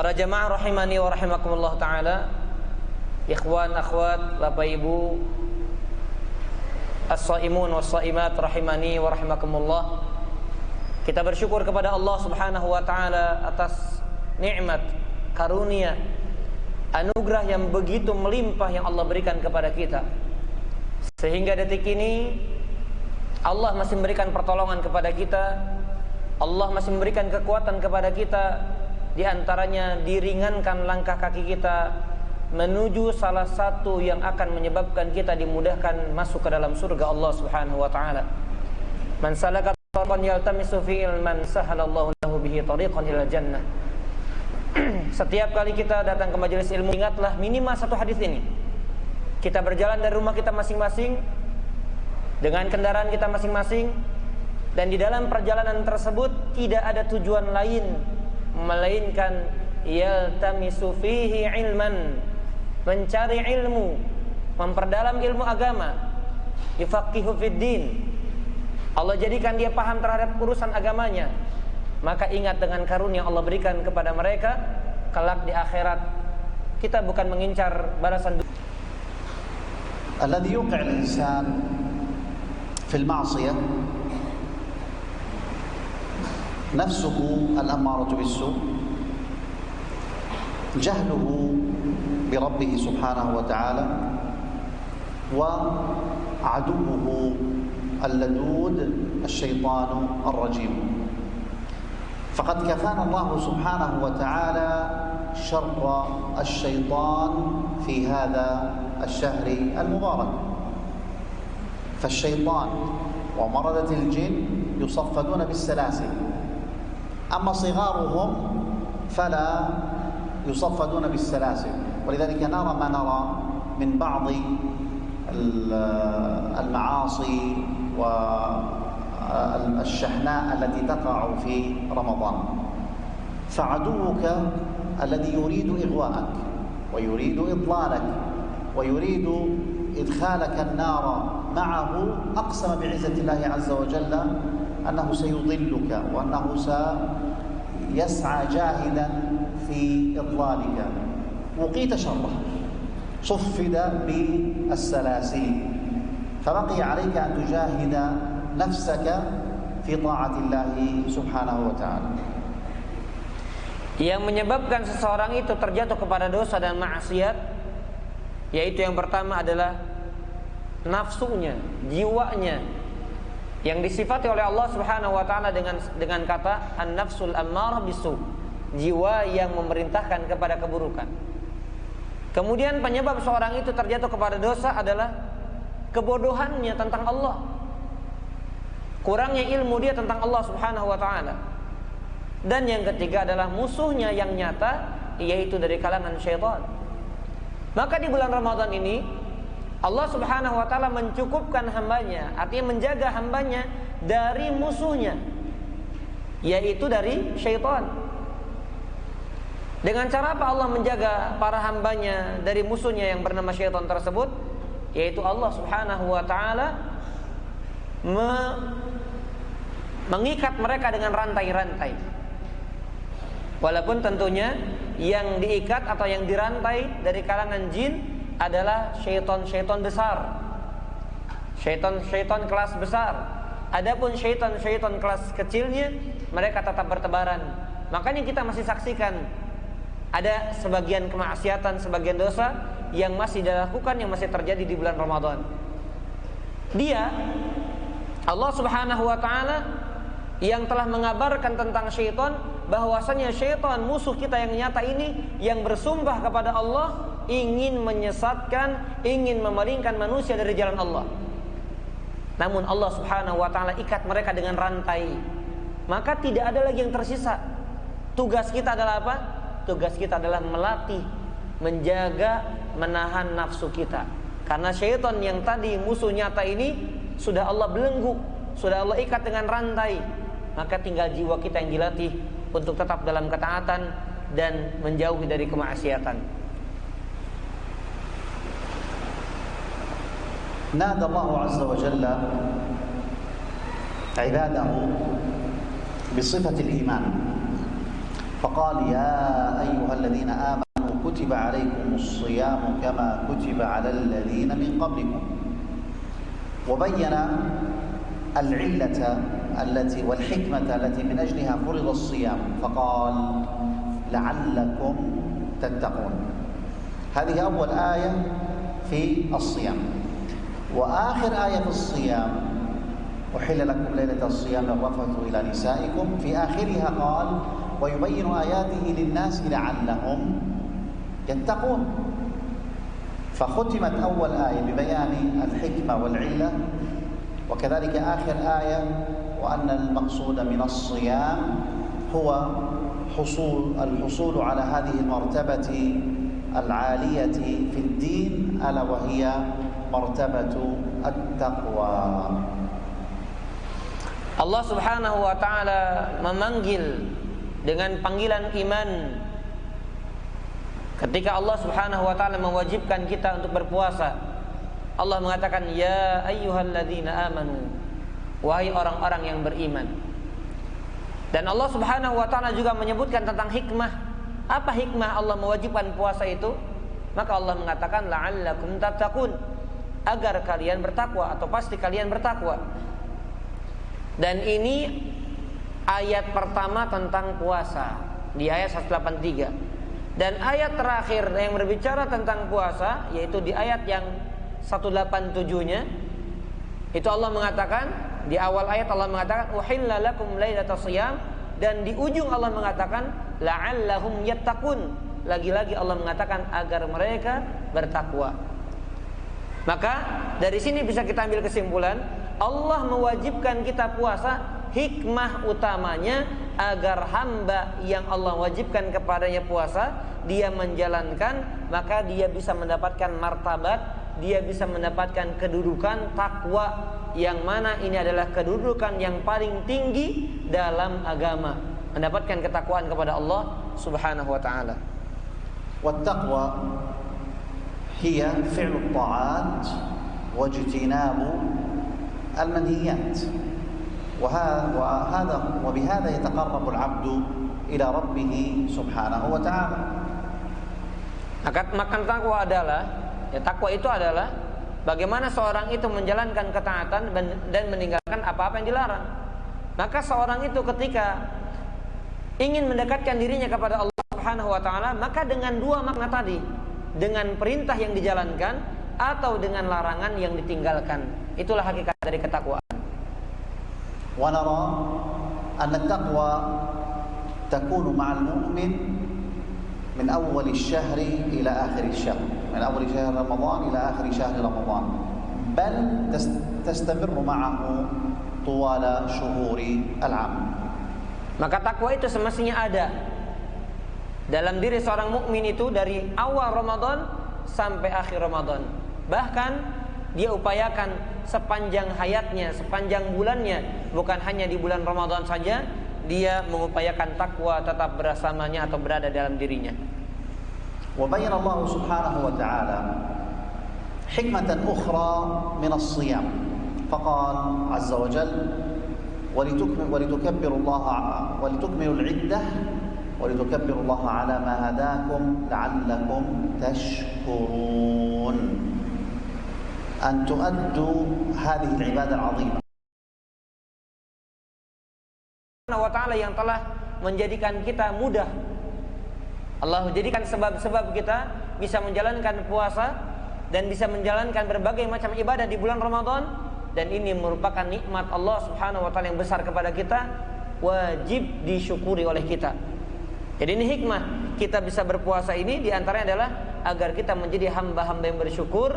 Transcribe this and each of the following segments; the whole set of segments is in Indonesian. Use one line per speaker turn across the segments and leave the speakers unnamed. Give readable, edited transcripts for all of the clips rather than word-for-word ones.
Para jamaah rahimani wa rahimakumullah ta'ala, ikhwan, akhwat, bapak ibu, as-saimun was-saimat rahimani wa rahimakumullah. Kita bersyukur kepada Allah subhanahu wa ta'ala atas nikmat, karunia, anugerah yang begitu melimpah yang Allah berikan kepada kita. Sehingga detik ini Allah masih memberikan pertolongan kepada kita, Allah masih memberikan kekuatan kepada kita. Di antaranya diringankan langkah kaki kita menuju salah satu yang akan menyebabkan kita dimudahkan masuk ke dalam surga Allah Subhanahu wa taala. Man salaka tariqan yaltamisu fihi ilman sahalallahu lahu bihi tariqan ilal jannah. Setiap kali kita datang ke majelis ilmu, ingatlah minimal satu hadis ini. Kita berjalan dari rumah kita masing-masing dengan kendaraan kita masing-masing, dan di dalam perjalanan tersebut tidak ada tujuan lain melainkan yaltamisu fihi ilman, mencari ilmu, memperdalam ilmu agama, yufaqihu fid din. Allah jadikan dia paham terhadap urusan agamanya. Maka ingat dengan karunia Allah berikan kepada mereka kelak di akhirat. Kita bukan mengincar balasan dunia.
Alladhi yuqi' al-insan fi al-ma'siyah nafsuhu al-ammaratu bis-su', jahluhu bi rabbih subhanahu wa ta'ala, wa aduwwuhu al-ladud asy-syaitanu ar-rajim. Faqad kafana Allah subhanahu wa ta'ala syarra asy-syaitan fi hadha asy-syahri al-mubarak. Fasy-syaitan wa maradatil jin yusaffaduna bis-salasil. أما صغارهم فلا يصفدون بالسلاسل، ولذلك نرى ما نرى من بعض المعاصي والشحناء التي تقع في رمضان. فعدوك الذي يريد إغواءك ويريد إضلالك ويريد إدخالك النار معه أقسم بعزة الله عز وجل أنه سيضلك وأنه سيسعى جاهدا في إضلالك. وقيت شره، صفد بالسلاسل، فبقي عليك أن تجاهد نفسك في طاعة الله سبحانه وتعالى.
Yang menyebabkan seseorang itu terjatuh kepada dosa dan maksiat, yaitu yang pertama adalah nafsunya, jiwanya, yang disifati oleh Allah Subhanahu wa taala dengan kata an-nafsul ammarah bisu, jiwa yang memerintahkan kepada keburukan. Kemudian penyebab seorang itu terjatuh kepada dosa adalah kebodohannya tentang Allah, kurangnya ilmu dia tentang Allah Subhanahu wa taala. Dan yang ketiga adalah musuhnya yang nyata, yaitu dari kalangan syaitan. Maka di bulan Ramadan ini Allah Subhanahu wa ta'ala mencukupkan hambanya, artinya menjaga hambanya dari musuhnya, yaitu dari syaitan. Dengan cara apa Allah menjaga para hambanya dari musuhnya yang bernama syaitan tersebut? Yaitu Allah Subhanahu wa ta'ala mengikat mereka dengan rantai-rantai. Walaupun tentunya yang diikat atau yang dirantai dari kalangan jin adalah syaitan-syaitan besar, syaitan-syaitan kelas besar. Adapun syaitan-syaitan kelas kecilnya, mereka tetap bertebaran. Makanya kita masih saksikan ada sebagian kemaksiatan, sebagian dosa yang masih dilakukan, yang masih terjadi di bulan Ramadan. Dia, Allah Subhanahu wa ta'ala, yang telah mengabarkan tentang syaitan, bahwasanya syaitan musuh kita yang nyata ini, yang bersumpah kepada Allah ingin menyesatkan, ingin memalingkan manusia dari jalan Allah. Namun Allah Subhanahu wa ta'ala ikat mereka dengan rantai. Maka tidak ada lagi yang tersisa. Tugas kita adalah apa? Tugas kita adalah melatih, menjaga, menahan nafsu kita. Karena syaitan yang tadi musuh nyata ini sudah Allah belenggu, sudah Allah ikat dengan rantai. Maka tinggal jiwa kita yang dilatih untuk tetap dalam ketaatan dan menjauhi dari kemaksiatan.
نادى الله عز وجل عباده بصفة الإيمان فقال يا أيها الذين آمنوا كتب عليكم الصيام كما كتب على الذين من قبلكم وبين العلة التي والحكمة التي من أجلها فرض الصيام فقال لعلكم تتقون. هذه أول آية في الصيام. وآخر آية في الصيام أحل لكم ليلة الصيام الرفث إلى نسائكم، في آخرها قال ويبين آياته للناس لعلهم يتقون. فختمت أول آية ببيان الحكمة والعلة، وكذلك آخر آية وأن المقصود من الصيام هو الحصول على هذه المرتبة العالية في الدين، ألا وهي مرتبة التقوى.
Allah Subhanahu wa taala memanggil dengan panggilan iman. Ketika Allah Subhanahu wa taala mewajibkan kita untuk berpuasa, Allah mengatakan ya ayyuhalladzina amanu, wahai orang-orang yang beriman. Dan Allah Subhanahu wa taala juga menyebutkan tentang hikmah. Apa hikmah Allah mewajibkan puasa itu? Maka Allah mengatakan la'allakum tattaqun, agar kalian bertakwa atau pasti kalian bertakwa. Dan ini ayat pertama tentang puasa di ayat 183. Dan ayat terakhir yang berbicara tentang puasa yaitu di ayat yang 187-nya, itu Allah mengatakan, di awal ayat Allah mengatakan uhilla lakum lailatas shiyam, dan di ujung Allah mengatakan la'allahum yattaqun. Lagi-lagi Allah mengatakan agar mereka bertakwa. Maka dari sini bisa kita ambil kesimpulan, Allah mewajibkan kita puasa, hikmah utamanya agar hamba yang Allah wajibkan kepadanya puasa, dia menjalankan, maka dia bisa mendapatkan martabat, dia bisa mendapatkan kedudukan takwa, yang mana ini adalah kedudukan yang paling tinggi dalam agama, mendapatkan ketakwaan kepada Allah Subhanahu wa taala.
والتقوى هي فعل الطاعات واجتناب المنهيات، وبهذا يتقرب العبد إلى ربه سبحانه وتعالى.
Maka takwa adalah, takwa itu adalah bagaimana seorang itu menjalankan ketaatan dan meninggalkan apa-apa yang dilarang. Maka seorang itu ketika ingin mendekatkan dirinya kepada Allah Subhanahu wa taala, maka dengan dua makna tadi, dengan perintah yang dijalankan atau dengan larangan yang ditinggalkan, itulah hakikat dari ketakwaan.
ونرى أن التقوى تكون مع المؤمن من أول الشهر إلى آخر الشهر، من أول شهر رمضان إلى آخر شهر رمضان، بل تستمر معه طوال شهور العام. Maka
takwa itu semestinya ada dalam diri seorang mukmin itu dari awal Ramadan sampai akhir Ramadan. Bahkan dia upayakan sepanjang hayatnya, sepanjang bulannya, bukan hanya di bulan Ramadan saja, dia mengupayakan takwa tetap bersamanya atau berada dalam dirinya.
وبين الله سبحانه وتعالى حكمة أخرى من الصيام فقال عز وجل ولتكبروا العدة ولتكبروا الله على ما هداكم لعلكم تشكرون، أن تؤدوا هذه العبادة العظيمة.
Allah Ta'ala yang telah menjadikan kita mudah, Allah jadikan sebab-sebab kita bisa menjalankan puasa dan bisa menjalankan berbagai macam ibadah di bulan Ramadan, dan ini merupakan nikmat Allah Subhanahu wa taala yang besar kepada kita, wajib disyukuri oleh kita. Jadi ini hikmah kita bisa berpuasa ini diantaranya adalah agar kita menjadi hamba-hamba yang bersyukur,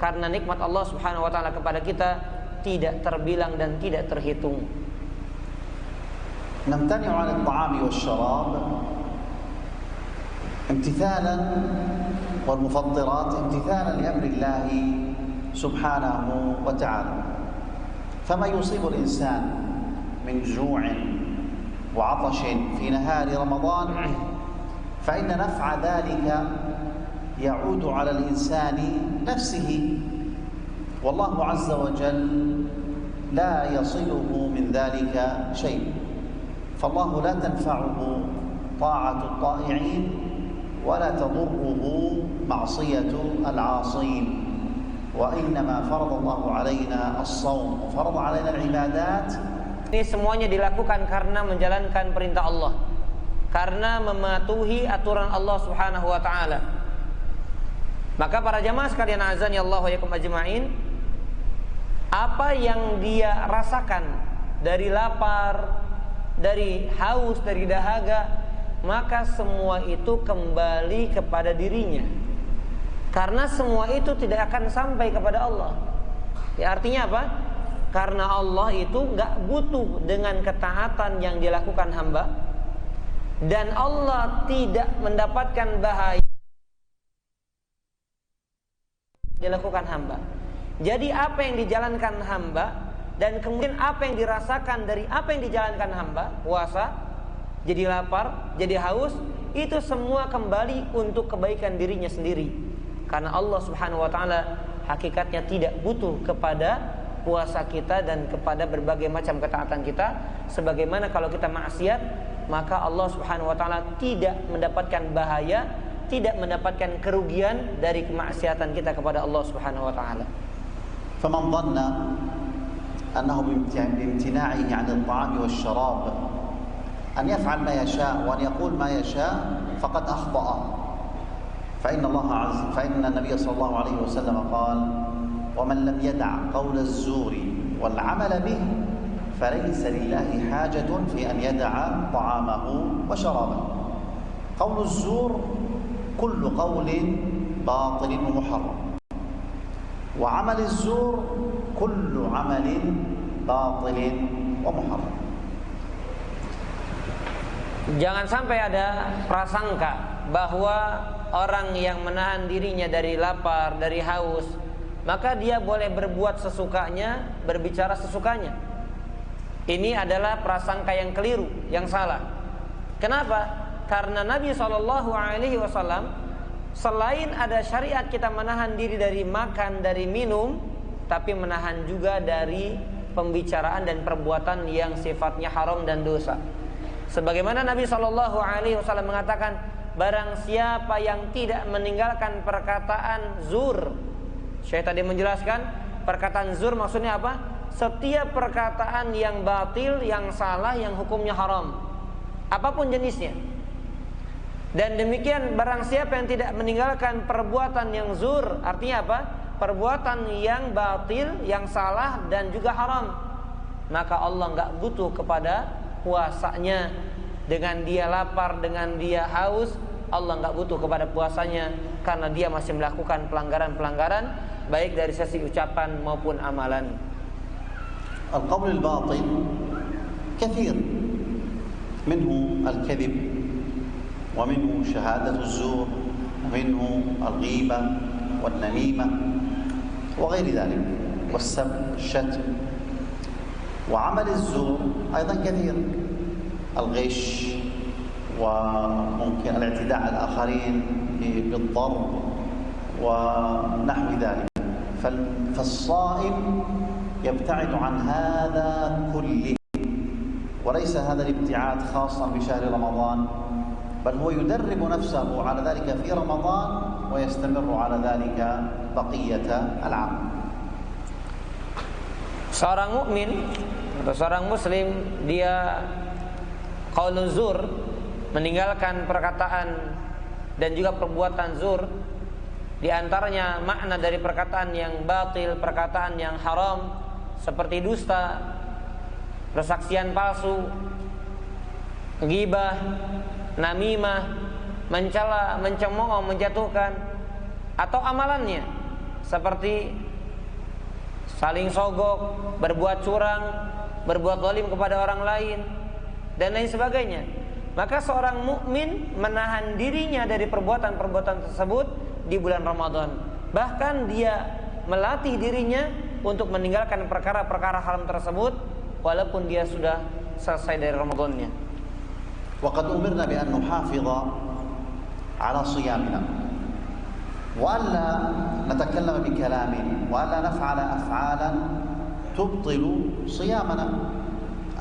karena nikmat Allah Subhanahu wa taala kepada kita tidak terbilang dan tidak terhitung.
نمتنع عن الطعام والشراب امتثالا والمفطرات امتثالا لأمر الله سبحانه وتعالى، فما يصيب الإنسان من جوع وعطش في نهار رمضان فإن نفع ذلك يعود على الإنسان نفسه، والله عز وجل لا يصله من ذلك شيء، فالله لا تنفعه طاعة الطائعين ولا تضره معصية العاصين وإنما فرض الله علينا الصوم وفرض علينا العبادات.
Ini semuanya dilakukan karena menjalankan perintah Allah, karena mematuhi aturan Allah Subhanahu wa taala. Maka para jamaah sekalian, azan ya Allah wa yakum ajma'in, apa yang dia rasakan dari lapar, dari haus, dari dahaga, maka semua itu kembali kepada dirinya. Karena semua itu tidak akan sampai kepada Allah. Ya, artinya apa? Karena Allah itu gak butuh dengan ketaatan yang dilakukan hamba, dan Allah tidak mendapatkan bahaya dilakukan hamba. Jadi apa yang dijalankan hamba dan kemudian apa yang dirasakan dari apa yang dijalankan hamba, puasa, jadi lapar, jadi haus, itu semua kembali untuk kebaikan dirinya sendiri. Karena Allah Subhanahu wa taala hakikatnya tidak butuh kepada puasa kita dan kepada berbagai macam ketaatan kita. Sebagaimana kalau kita maksiat, maka Allah Subhanahu wa taala tidak mendapatkan bahaya, tidak mendapatkan kerugian dari kemaksiatan kita kepada Allah Subhanahu wa taala.
فمن ظن أنه بامتناعه عن الطعام والشراب أن يفعل ما يشاء وأن يقول ما يشاء فقد أخطأ. فإن النبي صلى الله عليه وسلم قال: ومن لم يدع قول الزور والعمل به فليس لله حاجة في أن يدع طعامه وشرابه. قول الزور كل قول باطل ومحرم، وعمل الزور كل عمل باطل ومحرم.
Jangan sampai ada prasangka bahwa orang yang menahan dirinya dari lapar, dari haus, maka dia boleh berbuat sesukanya, berbicara sesukanya. Ini adalah prasangka yang keliru, yang salah. Kenapa? Karena Nabi SAW, selain ada syariat kita menahan diri dari makan, dari minum, tapi menahan juga dari pembicaraan dan perbuatan yang sifatnya haram dan dosa. Sebagaimana Nabi SAW mengatakan, barang siapa yang tidak meninggalkan perkataan zur. Syekh tadi menjelaskan perkataan zur maksudnya apa? Setiap perkataan yang batil, yang salah, yang hukumnya haram, apapun jenisnya. Dan demikian barang siapa yang tidak meninggalkan perbuatan yang zur, artinya apa? Perbuatan yang batil, yang salah dan juga haram, maka Allah gak butuh kepada puasanya. Dengan dia lapar, dengan dia haus, Allah gak butuh kepada puasanya, karena dia masih melakukan pelanggaran-pelanggaran baik dari sisi ucapan maupun amalan.
القول الباطل كثير، منه الكذب، ومنه شهادة الزور، ومنه الغيبة والنميمة وغير ذلك، والسب، الشتم. وعمل الزور أيضا كثير، الغش، وممكن الاعتداء على الآخرين بالضرب ونحو ذلك. فالصائم يبتعد عن هذا كله، وليس هذا الابتعاد خاصا بشهر رمضان، بل هو يدرب نفسه على ذلك في رمضان ويستمر على ذلك بقية العام.
Seorang mukmin atau seorang muslim, dia qaulun zur, meninggalkan perkataan dan juga perbuatan zur. Di antaranya makna dari perkataan yang batil, perkataan yang haram, seperti dusta, persaksian palsu, ghibah, namimah, mencela, mencemooh, menjatuhkan, atau amalannya seperti saling sogok, berbuat curang, berbuat zalim kepada orang lain, dan lain sebagainya. Maka seorang mukmin menahan dirinya dari perbuatan-perbuatan tersebut di bulan Ramadan. Bahkan dia melatih dirinya untuk meninggalkan perkara-perkara haram tersebut walaupun dia sudah selesai dari Ramadannya.
وقد أمرنا بأن نحافظ على صيامنا وألا نتكلم بكلام وألا نفعل أفعالا تبطل صيامنا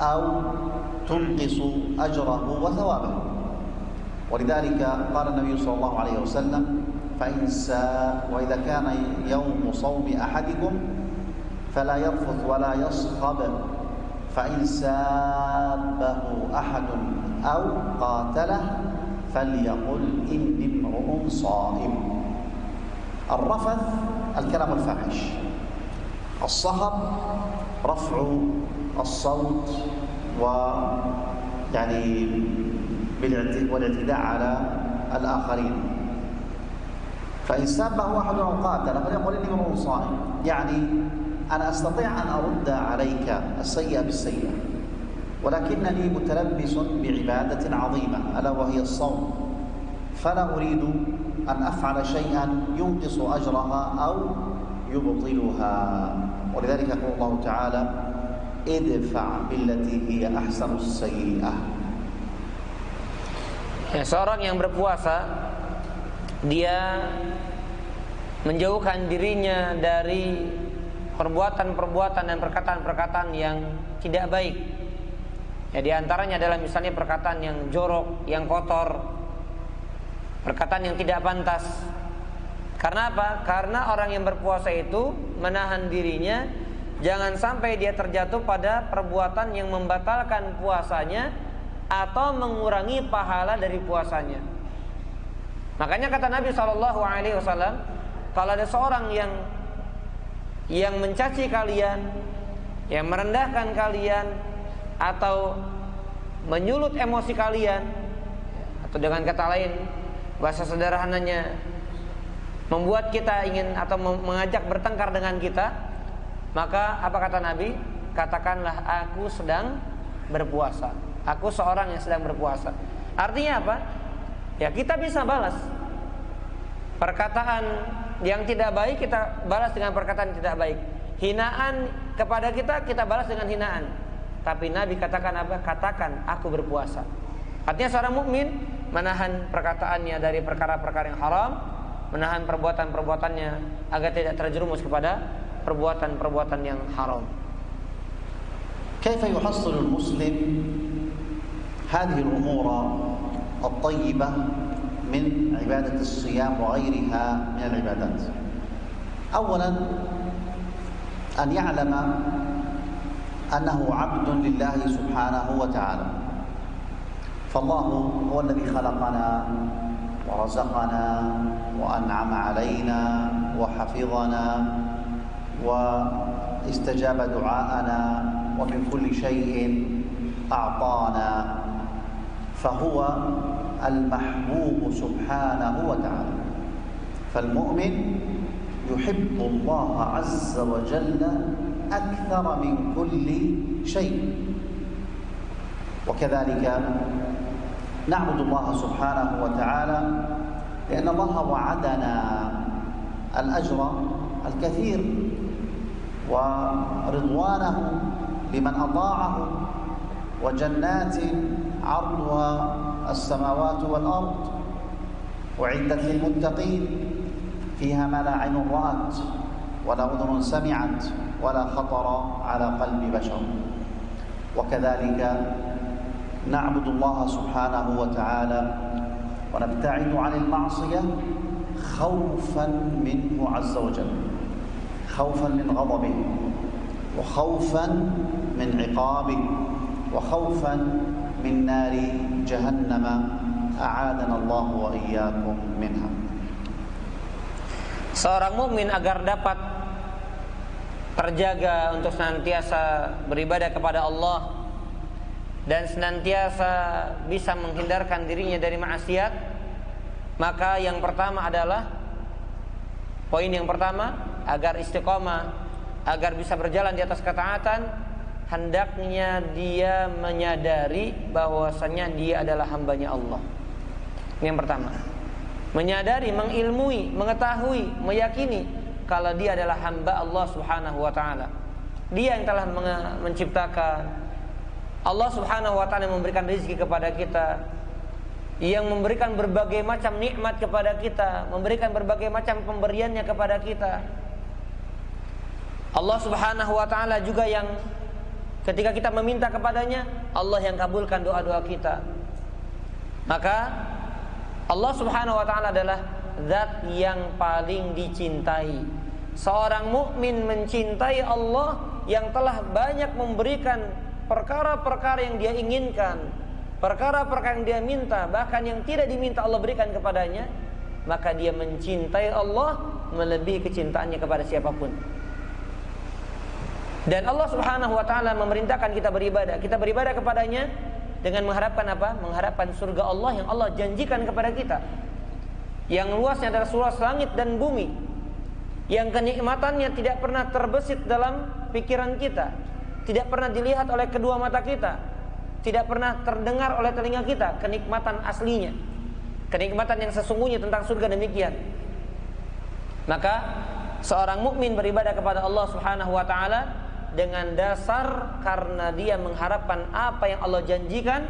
أو تنقص أجره وثوابه. ولذلك قال النبي صلى الله عليه وسلم وإذا كان يوم صوم أحدكم فلا يرفث ولا يصخب فإن سابه أحد أو قاتله فليقل إني امرؤ صائم. الرفث الكلام الفاحش، الصخب رفع الصوت ويعني والاعتداء على الآخرين. فإن سابه أحد أو قاتله فليقل إني امرؤ صائم، يعني أنا أستطيع أن أرد عليك السيئة بالسيئة، ولكنني متلبس بعبادة عظيمة ألا وهي الصوم، فلا أريد أن أفعل شيئا ينقص أجرها أو يبطلها. ولذلك يقول الله تعالى ادفع بالتي هي أحسن السيئة.
Seorang yang berpuasa, dia menjauhkan dirinya dari perbuatan-perbuatan dan perkataan-perkataan yang tidak baik. Ya, di antaranya adalah misalnya perkataan yang jorok, yang kotor, perkataan yang tidak pantas. Karena apa? Karena orang yang berpuasa itu menahan dirinya jangan sampai dia terjatuh pada perbuatan yang membatalkan puasanya atau mengurangi pahala dari puasanya. Makanya kata Nabi SAW, kalau ada seorang yang mencaci kalian, yang merendahkan kalian, atau menyulut emosi kalian, atau dengan kata lain, bahasa sederhananya, membuat kita ingin atau mengajak bertengkar dengan kita, maka apa kata Nabi? Katakanlah aku sedang berpuasa. Aku seorang yang sedang berpuasa. Artinya apa? Ya, kita bisa balas perkataan yang tidak baik, kita balas dengan perkataan yang tidak baik. Hinaan kepada kita balas dengan hinaan. Tapi Nabi katakan apa? Katakan aku berpuasa. Artinya seorang mukmin menahan perkataannya dari perkara-perkara yang haram, menahan perbuatan-perbuatannya agar tidak terjerumus kepada perbuatan-perbuatan yang haram.
كيف يحصل المسلم هذه الأمور الطيبة من عبادة الصيام وغيرها من العبادات؟ أولا أن يعلم أنه عبد لله سبحانه وتعالى، فالله هو الذي خلقنا ورزقنا وأنعم علينا وحفظنا واستجاب دعاءنا ومن كل شيء أعطانا، فهو المحبوب سبحانه وتعالى. فالمؤمن يحب الله عز وجل أكثر من كل شيء. وكذلك نعبد الله سبحانه وتعالى لأن الله وعدنا الأجر الكثير ورضوانه لمن أطاعه وجنات عرضها السماوات والأرض أعدت للمتقين فيها ما لا عين رأت ولا أذن سمعت ولا خطر على قلب بشر. وكذلك نعبد الله سبحانه وتعالى ونبتعد عن المعصية خوفا منه عز وجل، خوفا من غضبه وخوفا من عقابه وخوفا من نار جهنم أعاذنا الله وإياكم منها.
Seorang mukmin agar dapat terjaga untuk senantiasa beribadah kepada Allah dan senantiasa bisa menghindarkan dirinya dari maksiat, maka yang pertama adalah poin yang pertama, agar istiqomah, agar bisa berjalan di atas ketaatan, hendaknya dia menyadari bahwasanya dia adalah hambanya Allah. Yang pertama, menyadari, mengilmui, mengetahui, meyakini kalau dia adalah hamba Allah Subhanahu wa taala. Dia yang telah menciptakan. Allah Subhanahu wa taala yang memberikan rezeki kepada kita, yang memberikan berbagai macam nikmat kepada kita, memberikan berbagai macam pemberiannya kepada kita. Allah Subhanahu wa taala juga yang ketika kita meminta kepadanya, Allah yang kabulkan doa-doa kita. Maka Allah Subhanahu wa taala adalah zat yang paling dicintai. Seorang mukmin mencintai Allah yang telah banyak memberikan perkara-perkara yang dia inginkan, perkara-perkara yang dia minta, bahkan yang tidak diminta Allah berikan kepadanya, maka dia mencintai Allah melebihi kecintaannya kepada siapapun. Dan Allah Subhanahu wa taala memerintahkan kita beribadah. Kita beribadah kepadanya dengan mengharapkan apa? Mengharapkan surga Allah yang Allah janjikan kepada kita. Yang luasnya adalah seluas langit dan bumi. Yang kenikmatannya tidak pernah terbesit dalam pikiran kita, tidak pernah dilihat oleh kedua mata kita, tidak pernah terdengar oleh telinga kita. Kenikmatan aslinya, kenikmatan yang sesungguhnya tentang surga demikian. Maka seorang mukmin beribadah kepada Allah Subhanahu wa taala dengan dasar karena dia mengharapkan apa yang Allah janjikan,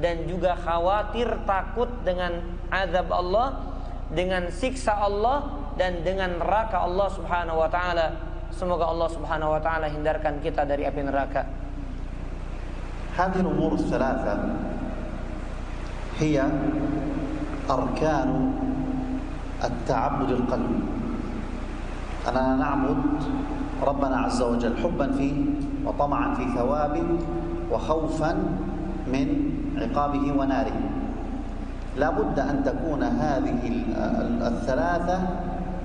dan juga khawatir takut dengan azab Allah, dengan siksa Allah, dan dengan neraka Allah Subhanahu wa taala. Semoga Allah Subhanahu wa taala hindarkan kita dari api neraka.
هذه الأمور الثلاثة هي أركان التعبد القلبي. أننا نعبد ربنا عز وجل حبا فيه وطمعا في ثوابه وخوفا من عقابه وناره. لا بد أن تكون هذه الثلاثة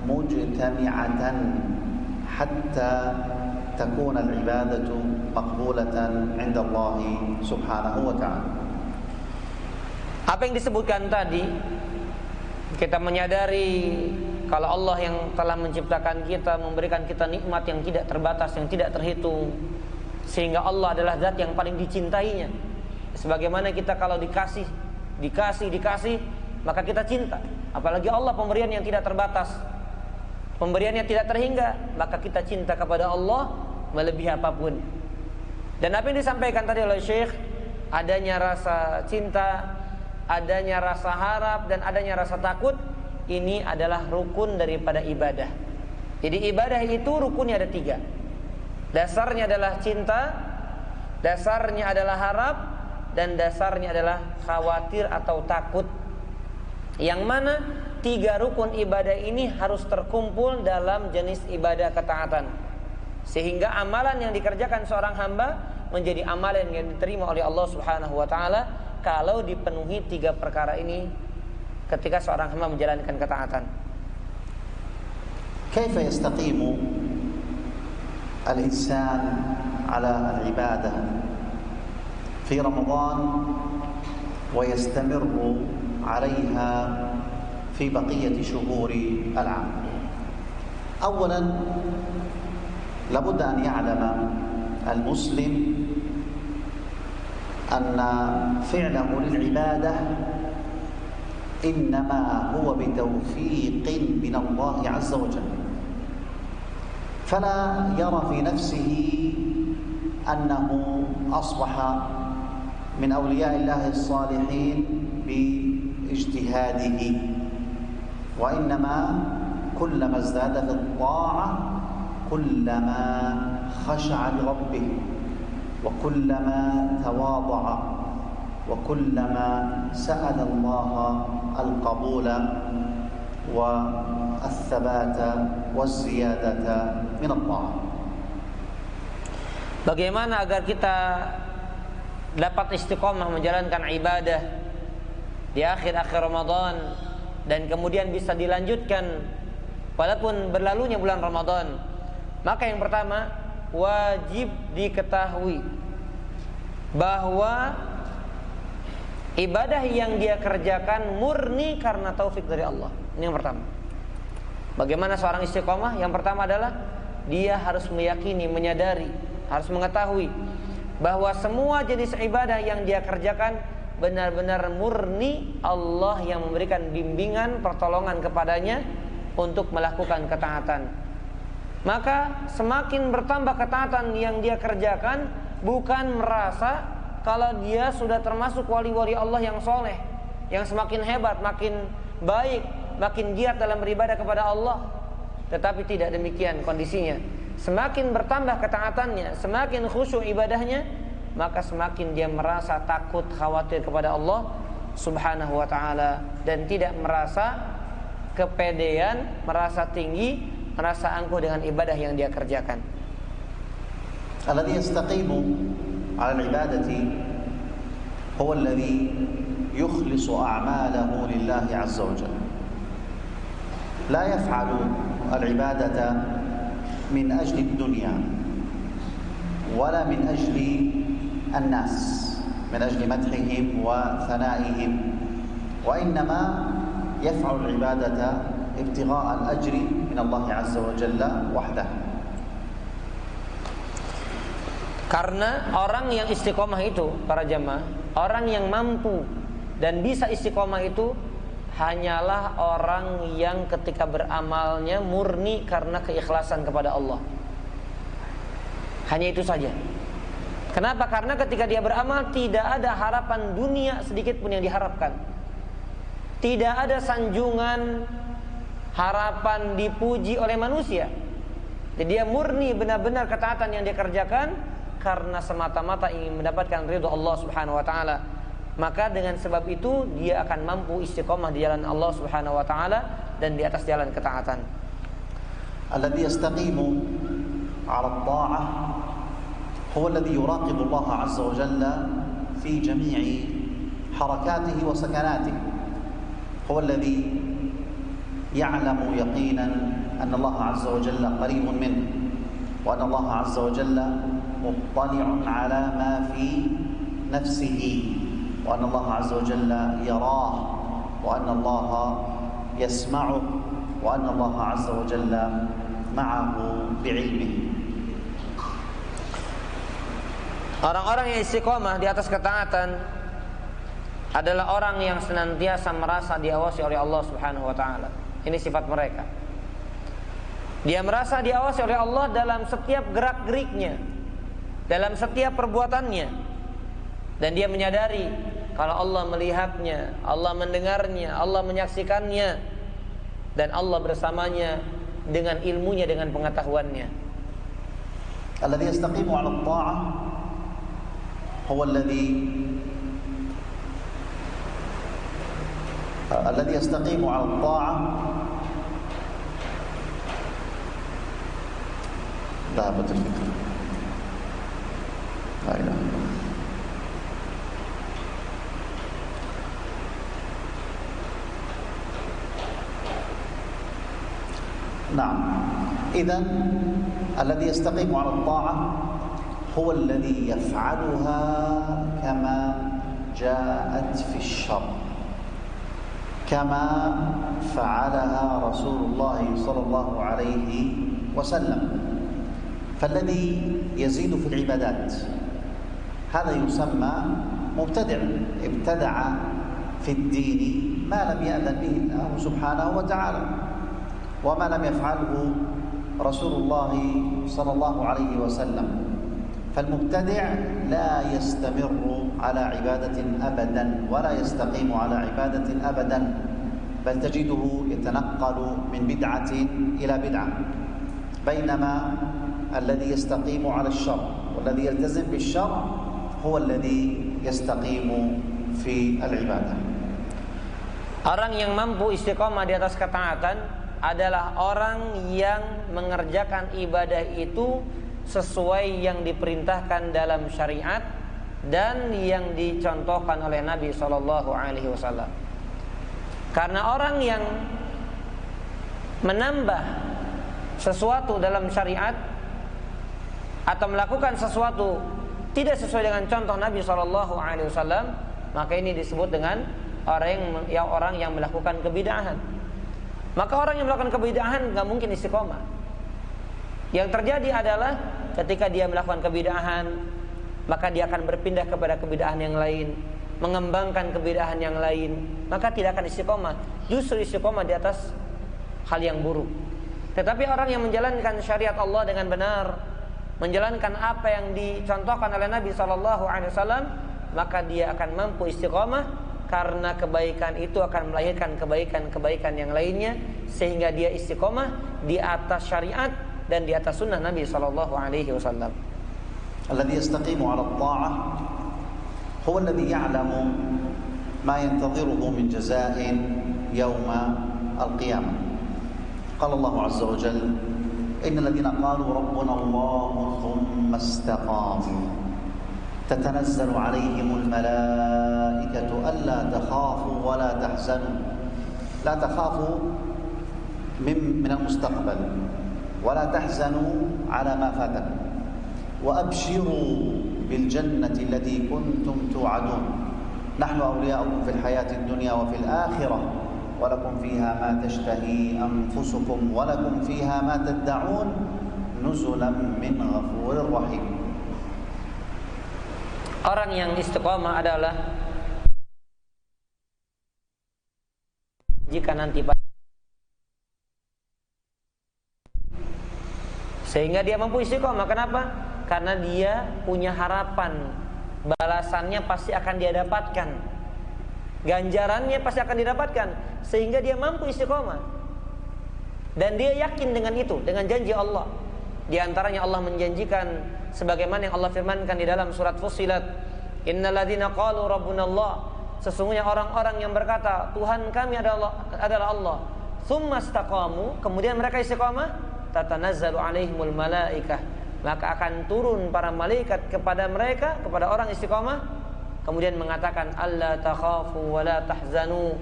مجتمعة حتى تكون العبادة مقبولة عند الله سبحانه وتعالى.
Apa yang disebutkan tadi, kita menyadari kalau Allah yang telah menciptakan kita, memberikan kita nikmat yang tidak terbatas, yang tidak terhitung, sehingga Allah adalah zat yang paling dicintainya. Sebagaimana kita kalau dikasih, maka kita cinta. Apalagi Allah pemberian yang tidak terbatas, pemberian yang tidak terhingga, maka kita cinta kepada Allah melebihi apapun. Dan apa yang disampaikan tadi oleh Syekh, adanya rasa cinta, adanya rasa harap, dan adanya rasa takut, ini adalah rukun daripada ibadah. Jadi ibadah itu rukunnya ada 3. Dasarnya adalah cinta, dasarnya adalah harap, dan dasarnya adalah khawatir atau takut. Yang mana 3 rukun ibadah ini harus terkumpul dalam jenis ibadah ketaatan, sehingga amalan yang dikerjakan seorang hamba menjadi amalan yang diterima oleh Allah Subhanahu wa taala kalau dipenuhi 3 perkara ini ketika seorang hamba menjalankan ketaatan.
كيف يستقيم الإنسان على العبادة في رمضان ويستمر عليها في بقية شهور العام؟ أولا لابد أن يعلم المسلم أن فعله للعبادة إنما هو بتوفيق من الله عز وجل، فلا يرى في نفسه أنه أصبح من أولياء الله الصالحين باجتهاده، وإنما كلما ازداد في الطاعة كلما خشع لربه، وكلما تواضع، وكلما سأل الله القبول والثبات والزيادة من الطاعة.
Bagaimana agar kita dapat istiqomah menjalankan ibadah di akhir-akhir Ramadan dan kemudian bisa dilanjutkan walaupun berlalunya bulan Ramadan? Maka yang pertama, wajib diketahui bahwa ibadah yang dia kerjakan murni karena taufik dari Allah. Ini yang pertama. Bagaimana seorang istiqomah? Yang pertama adalah dia harus meyakini, menyadari, harus mengetahui bahwa semua jenis ibadah yang dia kerjakan benar-benar murni Allah yang memberikan bimbingan, pertolongan kepadanya untuk melakukan ketaatan. Maka semakin bertambah ketaatan yang dia kerjakan, bukan merasa kalau dia sudah termasuk wali-wali Allah yang soleh, yang semakin hebat, makin baik, makin giat dalam beribadah kepada Allah. Tetapi tidak demikian kondisinya. Semakin bertambah ketaatannya, semakin khusyuk ibadahnya, maka semakin dia merasa takut, khawatir kepada Allah Subhanahu wa ta'ala dan tidak merasa kepedean, merasa tinggi, merasa angkuh dengan ibadah yang dia kerjakan.
Alladhi yastaqimu 'ala al-'ibadati huwa alladhi yukhlisu a'malahu lillahi 'azza wa jalla. La yaf'alu al-'ibadata min ajli ad-dunya wala min ajli an-nas. من أجل مدحهم وثنائهم وإنما يفعل العبادة ابتغاء الأجر من الله عز وجل وحده.
Karena orang yang istiqomah itu, para jamaah, orang yang mampu dan bisa istiqomah itu hanyalah orang yang ketika beramalnya murni karena keikhlasan kepada Allah. Hanya itu saja. Kenapa? Karena ketika dia beramal tidak ada harapan dunia sedikit pun yang diharapkan. Tidak ada sanjungan, harapan dipuji oleh manusia. Jadi dia murni benar-benar ketaatan yang dia kerjakan karena semata-mata ingin mendapatkan ridha Allah Subhanahu wa taala. Maka dengan sebab itu dia akan mampu istiqomah di jalan Allah Subhanahu wa taala dan di atas jalan ketaatan.
Alladhi yastaqimu 'ala at-tha'ah هو الذي يراقب الله عز وجل في جميع حركاته وسكناته. هو الذي يعلم يقينا أن الله عز وجل قريب منه وأن الله عز وجل مطلع على ما في نفسه وأن الله عز وجل يراه وأن الله يسمعه وأن الله عز وجل معه بعلمه.
Orang-orang yang istiqomah di atas ketaatan adalah orang yang senantiasa merasa diawasi oleh Allah Subhanahu wa taala. Ini sifat mereka. Dia merasa diawasi oleh Allah dalam setiap gerak-geriknya, dalam setiap perbuatannya. Dan dia menyadari kalau Allah melihatnya, Allah mendengarnya, Allah menyaksikannya, dan Allah bersamanya dengan ilmunya, dengan pengetahuannya.
Alladhi yastaqimu 'ala at-tha'ah هو الذي يستقيم على الطاعة. ذهبت الفكرة. لا إله إلا الله. نعم. إذن الذي يستقيم على الطاعة هو الذي يفعلها كما جاءت في الشرع كما فعلها رسول الله صلى الله عليه وسلم. فالذي يزيد في العبادات هذا يسمى مبتدع، ابتدع في الدين ما لم يأذن به الله سبحانه وتعالى وما لم يفعله رسول الله صلى الله عليه وسلم. فالمبتدع لا يستمر على عبادة أبدا ولا يستقيم على عبادة أبدا، بل تجده يتنقل من بدعة إلى بدعة، بينما الذي يستقيم على الشرع والذي يلتزم بالشرع هو الذي يستقيم في العبادة.
Orang yang mampu istiqomah di atas ketaatan adalah orang yang mengerjakan ibadah itu sesuai yang diperintahkan dalam syariat dan yang dicontohkan oleh Nabi SAW. Karena orang yang menambah sesuatu dalam syariat atau melakukan sesuatu tidak sesuai dengan contoh Nabi SAW, maka ini disebut dengan orang yang melakukan kebid'ahan. Maka orang yang melakukan kebid'ahan gak mungkin istiqomah. Yang terjadi adalah ketika dia melakukan kebid'ahan, maka dia akan berpindah kepada kebid'ahan yang lain, mengembangkan kebid'ahan yang lain, maka tidak akan istiqomah. Justru istiqomah di atas hal yang buruk. Tetapi orang yang menjalankan syariat Allah dengan benar, menjalankan apa yang dicontohkan oleh Nabi SAW, maka dia akan mampu istiqomah karena kebaikan itu akan melahirkan kebaikan-kebaikan yang lainnya, sehingga dia istiqomah di atas syariat dan di atas sunnah Nabi SAW.
الذي يستقيم على الطاعة هو الذي يعلم ما ينتظره من جزاء يوم القيامة. قال الله عز وجل: إن الذين قالوا ربنا الله ثم استقاموا تتنزل عليهم الملائكة ألا تخافوا ولا تحزنوا. لا تخافوا من المستقبل ولا تحزنوا على ما فاتكم وأبشروا بالجنة التي كنتم توعدون نحن أولياؤكم في الحياة الدنيا وفي الآخرة ولكم فيها ما تشتهي أنفسكم ولكم فيها ما تدعون نزلا من غفور رحيم.
Orang yang istiqamah adalah jika nanti sehingga dia mampu istiqamah. Kenapa? Karena dia punya harapan balasannya pasti akan dia dapatkan, ganjarannya pasti akan didapatkan, sehingga dia mampu istiqamah. Dan dia yakin dengan itu, dengan janji Allah. Di antaranya Allah menjanjikan sebagaimana yang Allah firmankan di dalam surat Fussilat, innal ladzina qalu rabbuna Allah, sesungguhnya orang-orang yang berkata Tuhan kami adalah Allah, tsumma istaqamu, kemudian mereka istiqamah, tatanazzalu alaihimul malaikah, maka akan turun para malaikat kepada mereka, kepada orang istiqamah, kemudian mengatakan alla takhafu wa la tahzanu,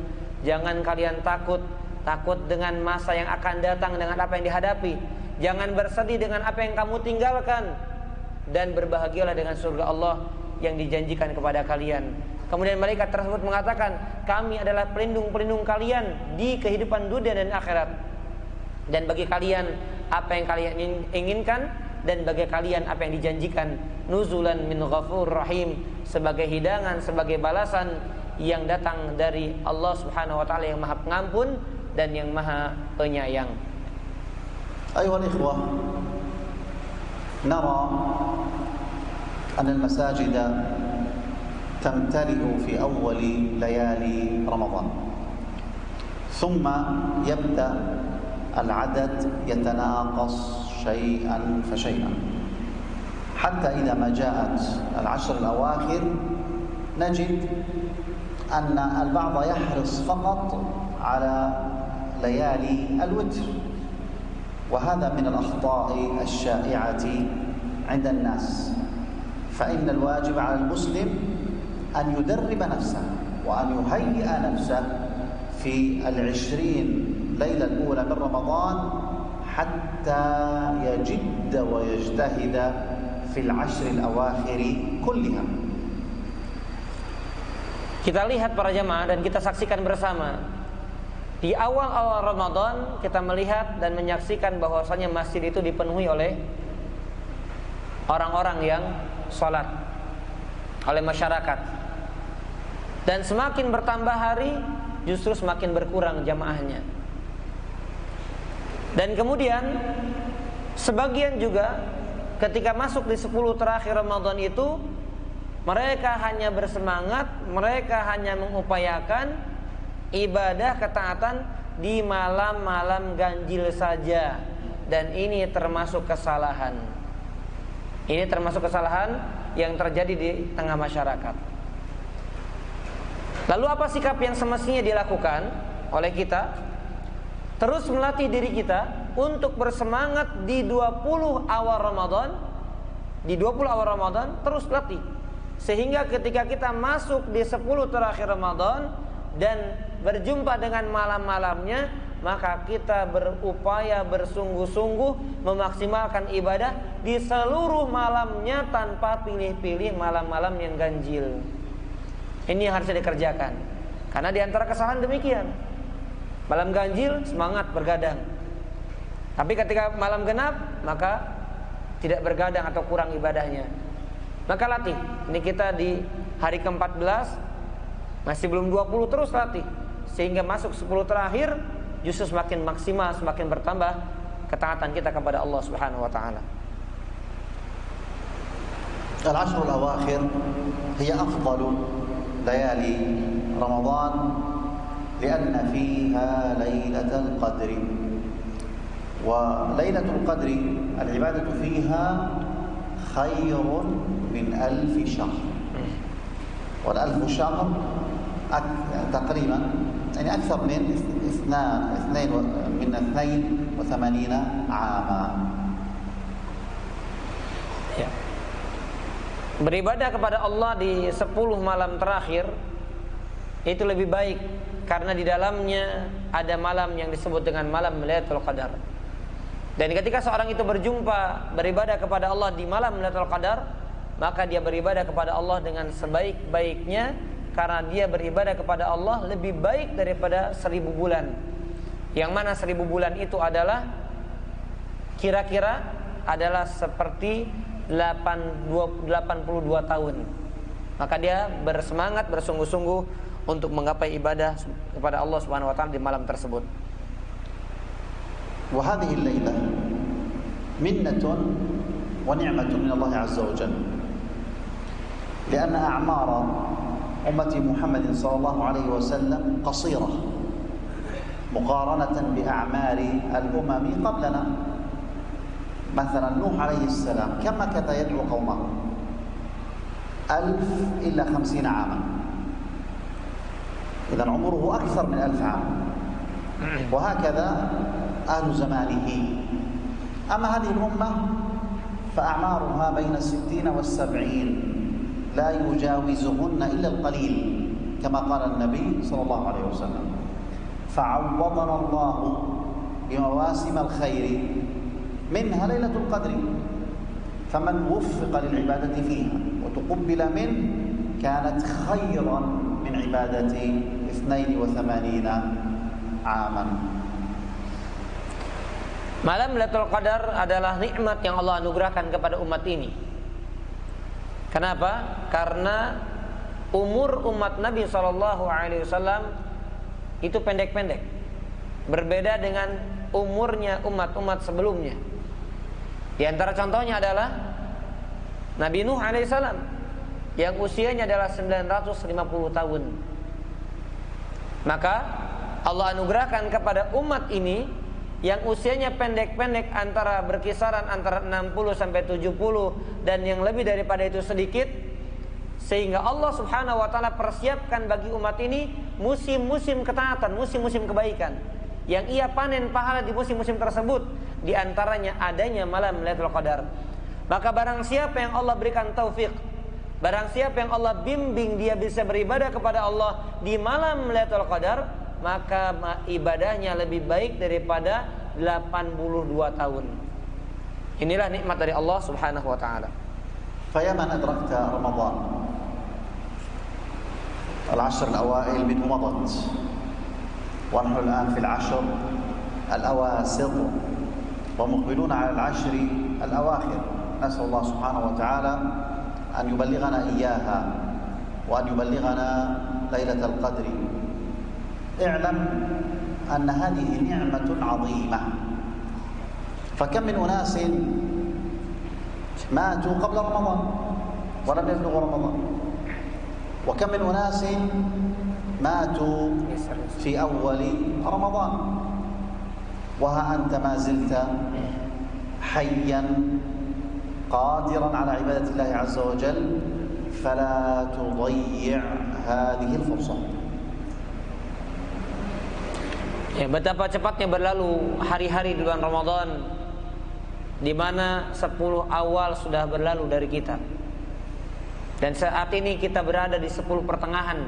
jangan kalian takut dengan masa yang akan datang, dengan apa yang dihadapi. Jangan bersedih dengan apa yang kamu tinggalkan, dan berbahagialah dengan surga Allah yang dijanjikan kepada kalian. Kemudian malaikat tersebut mengatakan, kami adalah pelindung-pelindung kalian di kehidupan dunia dan akhirat. Dan bagi kalian apa yang kalian inginkan, dan bagi kalian apa yang dijanjikan, nuzulan min ghafur rahim, sebagai hidangan, sebagai balasan yang datang dari Allah Subhanahu wa taala yang Maha Pengampun dan yang Maha Penyayang.
أيها الإخوة، نرى أن المساجد تمتلئ في أول ليالي رمضان، ثم يبدأ العدد يتناقص شيئا فشيئا، حتى إذا ما جاءت العشر الأواخر نجد أن البعض يحرص فقط على ليالي الوتر، وهذا من الأخطاء الشائعة عند الناس. فإن الواجب على المسلم أن يدرب نفسه وأن يهيئ نفسه في 20 ليلة الأولى من رمضان حتى يجد ويجتهد في 10 الأواخر كلها.
Kita lihat para jamaah dan kita saksikan bersama. Di awal-awal Ramadan kita melihat dan menyaksikan bahwasanya masjid itu dipenuhi oleh orang-orang yang sholat, oleh masyarakat. Dan semakin bertambah hari justru semakin berkurang jamaahnya. Dan kemudian sebagian juga ketika masuk di 10 terakhir Ramadan itu, mereka hanya bersemangat, mereka hanya mengupayakan ibadah ketaatan di malam-malam ganjil saja. Dan ini termasuk kesalahan. Ini termasuk kesalahan yang terjadi di tengah masyarakat. Lalu apa sikap yang semestinya dilakukan oleh kita? Terus melatih diri kita untuk bersemangat di 20 awal Ramadan. Di 20 awal Ramadan terus latih, sehingga ketika kita masuk di 10 terakhir Ramadan dan berjumpa dengan malam-malamnya, maka kita berupaya bersungguh-sungguh memaksimalkan ibadah di seluruh malamnya tanpa pilih-pilih malam-malam yang ganjil. Ini harus dikerjakan, karena di antara kesalahan demikian. Malam ganjil semangat bergadang, tapi ketika malam genap maka tidak bergadang atau kurang ibadahnya. Maka latih. Ini kita di hari ke-14, masih belum 20, terus latih sehingga masuk 10 terakhir justru semakin maksimal, semakin bertambah ketaatan kita kepada Allah Subhanahu wa taala.
العشر الأواخر هي أفضل ليالي رمضان لأن فيها ليلة القدر، وليلة القدر العبادة فيها خير من 1000 شهر، وال1000 شهر تقريبا يعني أكثر من 82 عاما.
Ya. Beribadah kepada Allah di 10 malam terakhir itu lebih baik karena di dalamnya ada malam yang disebut dengan malam Lailatul Qadar. Dan ketika seorang itu berjumpa beribadah kepada Allah di malam Lailatul Qadar, maka dia beribadah kepada Allah dengan sebaik-baiknya, karena dia beribadah kepada Allah lebih baik daripada 1000 bulan. Yang mana 1000 bulan itu adalah kira-kira adalah seperti 82 tahun. Maka dia bersemangat, bersungguh-sungguh untuk menggapai ibadah kepada Allah Subhanahu wa taala di malam tersebut.
Wa hadhihi al-lailah minnatun wa ni'matun min Allah 'azza wa jalla. Karena a'mar umat Muhammad sallallahu alaihi wasallam qasirah muqaranatan bi a'mari al-umam qablana. مثلا نوح عليه السلام كم مكث يدعو قومه 1000 إلا 50 عاما، إذا عمره أكثر من 1000 عام. وهكذا أهل زمانه. أما هذه الأمة فأعمارها بين 60 و70 لا يجاوزهن إلا القليل كما قال النبي صلى الله عليه وسلم. فعوضنا الله بمواسم الخير منها ليلة القدر، فمن وفق للعبادة فيها وتقبل منه كانت خيرا من عبادة 82 عاما.
Malam Lailatul Qadar adalah nikmat yang Allah anugerahkan kepada umat ini. Kenapa? Karena umur umat Nabi SAW itu pendek-pendek, berbeda dengan umurnya umat-umat sebelumnya. Di antara contohnya adalah Nabi Nuh alaihissalam yang usianya adalah 950 tahun. Maka Allah anugerahkan kepada umat ini yang usianya pendek-pendek, antara berkisaran antara 60 sampai 70 dan yang lebih daripada itu sedikit, sehingga Allah Subhanahu wa taala persiapkan bagi umat ini musim-musim ketaatan, musim-musim kebaikan yang ia panen pahala di musim-musim tersebut. Di antaranya adanya malam Lailatul Qadar. Maka barang siapa yang Allah berikan taufik, barang siapa yang Allah bimbing dia bisa beribadah kepada Allah di malam Lailatul Qadar, maka ibadahnya lebih baik daripada 82 tahun. Inilah nikmat dari Allah Subhanahu wa taala.
فيا من أدركت رمضان العشر الأوائل منه مضت، ونحن الآن في العشر الأواسط ومقبلون على العشر الأواخر. نسأل الله سبحانه وتعالى أن يبلغنا إياها وأن يبلغنا ليلة القدر. اعلم أن هذه نعمة عظيمة، فكم من أناس ماتوا قبل رمضان ولم يبلغوا رمضان، وكم من أناس ماتوا في أول رمضان، وها أنت ما زلت حيا قادرا على عبادة الله عز وجل، فلا تضيع هذه الفرصة.
Ya, betapa cepatnya berlalu hari-hari di bulan Ramadan, di mana 10 awal sudah berlalu dari kita. Dan saat ini kita berada di 10 pertengahan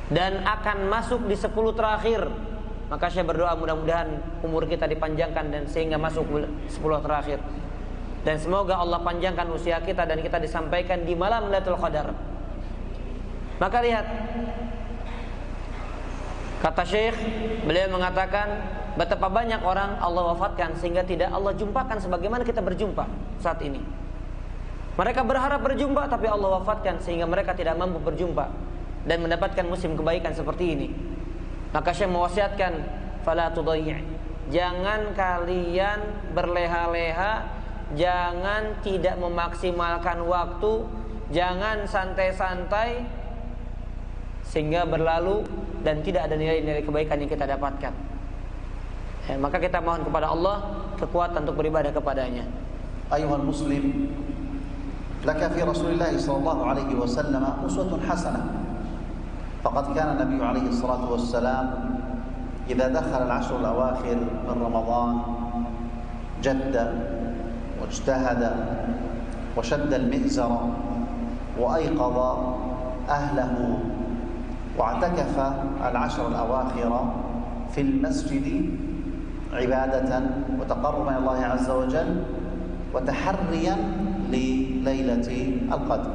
dan akan masuk di 10 terakhir. Maka saya berdoa mudah-mudahan umur kita dipanjangkan dan sehingga masuk 10 terakhir. Dan semoga Allah panjangkan usia kita dan kita disampaikan di malam Lailatul Qadar. Maka lihat, kata Syekh, beliau mengatakan betapa banyak orang Allah wafatkan sehingga tidak Allah jumpakan sebagaimana kita berjumpa saat ini. Mereka berharap berjumpa tapi Allah wafatkan sehingga mereka tidak mampu berjumpa dan mendapatkan musim kebaikan seperti ini. Maka Syekh mewasiatkan, fala tudayyi', jangan kalian berleha-leha, jangan tidak memaksimalkan waktu, jangan santai-santai sehingga berlalu dan tidak ada nilai-nilai kebaikan yang kita dapatkan. Maka kita mohon kepada Allah kekuatan untuk beribadah kepadanya.
Ayuhal muslim, laka fi Rasulillah sallallahu alaihi wasallam uswatun hasanah فقد كان النبي عليه الصلاة والسلام إذا دخل العشر الأواخر من رمضان جد واجتهد وشد المئزر وأيقظ أهله واعتكف العشر الأواخر في المسجد عبادة وتقربا إلى الله عز وجل وتحريا لليلة القدر.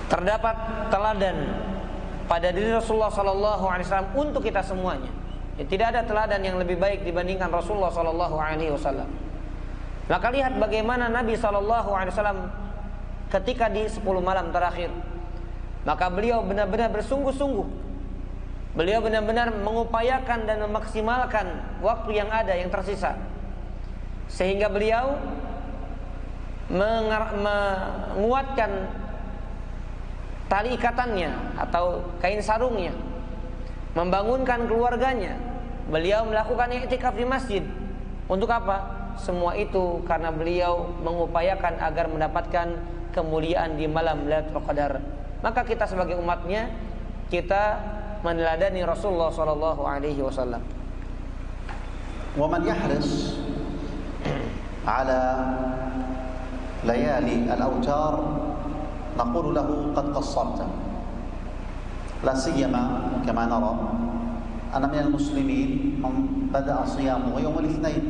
Terdapat teladan pada diri Rasulullah SAW untuk kita semuanya. Tidak ada teladan yang lebih baik dibandingkan Rasulullah SAW. Maka lihat bagaimana Nabi SAW ketika di 10 malam terakhir, maka beliau benar-benar bersungguh-sungguh. Beliau benar-benar mengupayakan dan memaksimalkan waktu yang ada, yang tersisa, sehingga beliau menguatkan tali ikatannya atau kain sarungnya, membangunkan keluarganya. Beliau melakukan i'tikaf di masjid. Untuk apa? Semua itu karena beliau mengupayakan agar mendapatkan kemuliaan di malam Lailatul Qadar. Maka kita sebagai umatnya, kita meneladani Rasulullah sallallahu alaihi wasallam.
Wa man yahris ala layali al-awtar naqulu lahu qad qassarta. La siyama kama nara anna min al-muslimin man bada'a siyamuhu yawm al-ithnain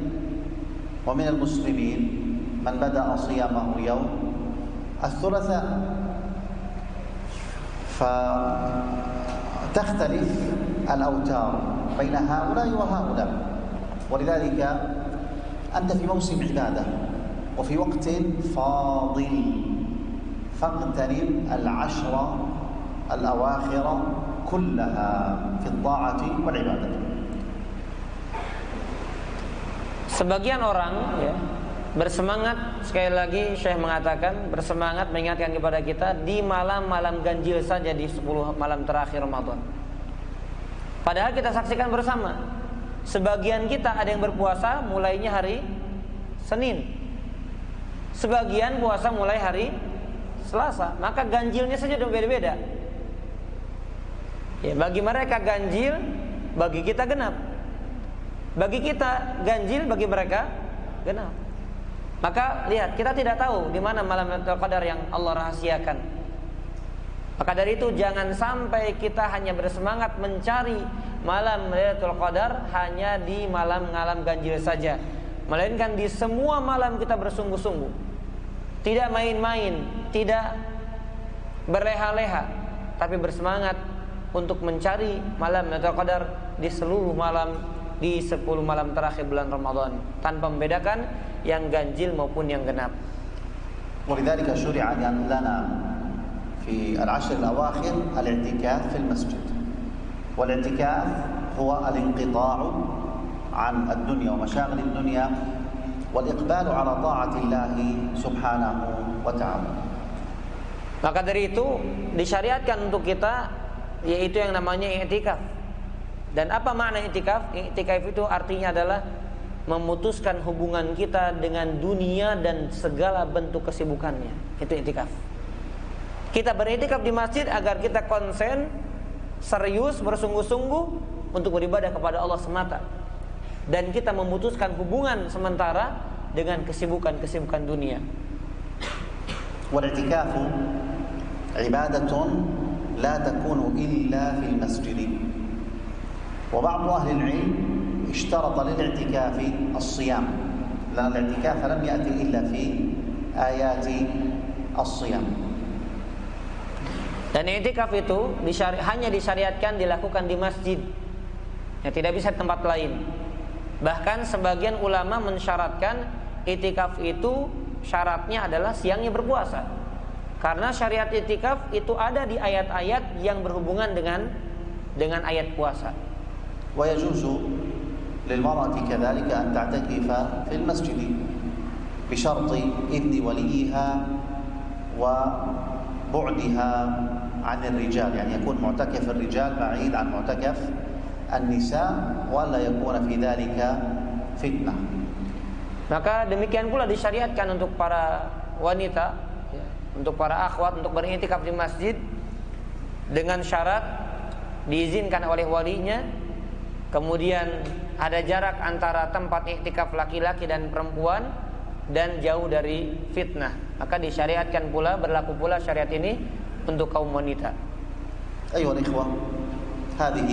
wa min al-muslimin man bada'a siyamahu yawm al-thulatha. فتختلف الأوتار بين هؤلاء وهؤلاء، ولذلك أنت في موسم عبادة وفي وقت فاضل، فاغتنم العشر الأواخر كلها في الطاعة والعبادة.
Sebagian orang bersemangat, sekali lagi Syekh mengatakan, bersemangat mengingatkan kepada kita di malam-malam ganjil saja, di 10 malam terakhir Ramadan. Padahal kita saksikan bersama, sebagian kita ada yang berpuasa mulainya hari Senin, sebagian puasa mulai hari Selasa. Maka ganjilnya saja udah beda-beda. Bagi mereka ganjil, bagi kita genap. Bagi kita ganjil, bagi mereka genap. Maka lihat, kita tidak tahu di mana malam Lailatul Qadar yang Allah rahasiakan. Maka dari itu jangan sampai kita hanya bersemangat mencari malam Lailatul Qadar hanya di malam-malam ganjil saja, melainkan di semua malam kita bersungguh-sungguh. Tidak main-main, tidak berleha-leha, tapi bersemangat untuk mencari malam Lailatul Qadar di seluruh malam, di 10 malam terakhir bulan Ramadan, tanpa membedakan yang ganjil maupun yang genap.
ولذلك شرع لنا في العشر الأواخر الاعتكاف في المسجد، والاعتكاف هو الانقطاع عن الدنيا ومشاغل الدنيا والإقبال على طاعة الله سبحانه وتعالى.
Maka dari itu disyariatkan untuk kita, yaitu yang namanya i'tikaf. Dan apa makna i'tikaf? I'tikaf itu artinya adalah memutuskan hubungan kita dengan dunia dan segala bentuk kesibukannya. Itu i'tikaf. Kita beriktikaf di masjid agar kita konsen, serius, bersungguh-sungguh untuk beribadah kepada Allah semata. Dan kita memutuskan hubungan sementara dengan kesibukan-kesibukan dunia.
Wal-i'tikafu ibadatun la takunu illa fil masjid. Wa ba'du ahli al-'ilm اشترط للاعتكاف الصيام، لأن الاعتكاف لم يأتي إلا في آيات الصيام.
Dan i'tikaf itu hanya disyariatkan dilakukan di masjid, tidak bisa di tempat lain. Bahkan sebagian ulama mensyaratkan i'tikaf itu syaratnya adalah siangnya berpuasa, karena syariat i'tikaf itu ada di ayat-ayat yang berhubungan dengan ayat puasa.
Wa yajuzu للمرأة كذلك أن تعتكف في المسجد بشرط إذن وليها وبعدها عن الرجال، يعني يكون معتكف الرجال بعيد عن معتكف النساء ولا يكون في ذلك فتنة.
Maka demikian pula disyariatkan untuk para wanita, untuk para akhwat untuk beriktikaf di masjid, dengan syarat diizinkan oleh walinya, kemudian ada jarak antara tempat iktikaf laki-laki dan perempuan, dan jauh dari fitnah. Maka disyariatkan pula, berlaku pula syariat ini untuk kaum wanita.
أيها الإخوة، هذه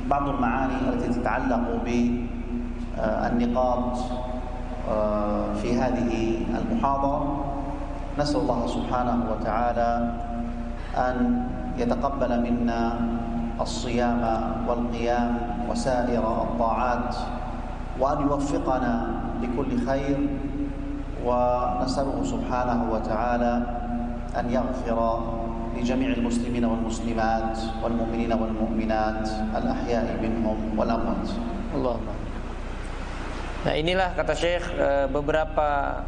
بعض المعاني التي تتعلق بالنقاط في هذه المحاضرة. نسأل الله سبحانه وتعالى أن يتقبل منا الصيام والقيام وسائر الطاعات، وأن يوفقنا لكل خير، ونسأله سبحانه وتعالى أن يغفر لجميع المسلمين والمسلمات والمؤمنين والمؤمنات الأحياء منهم والأموات.
Allahumma. Nah, inilah kata Syekh beberapa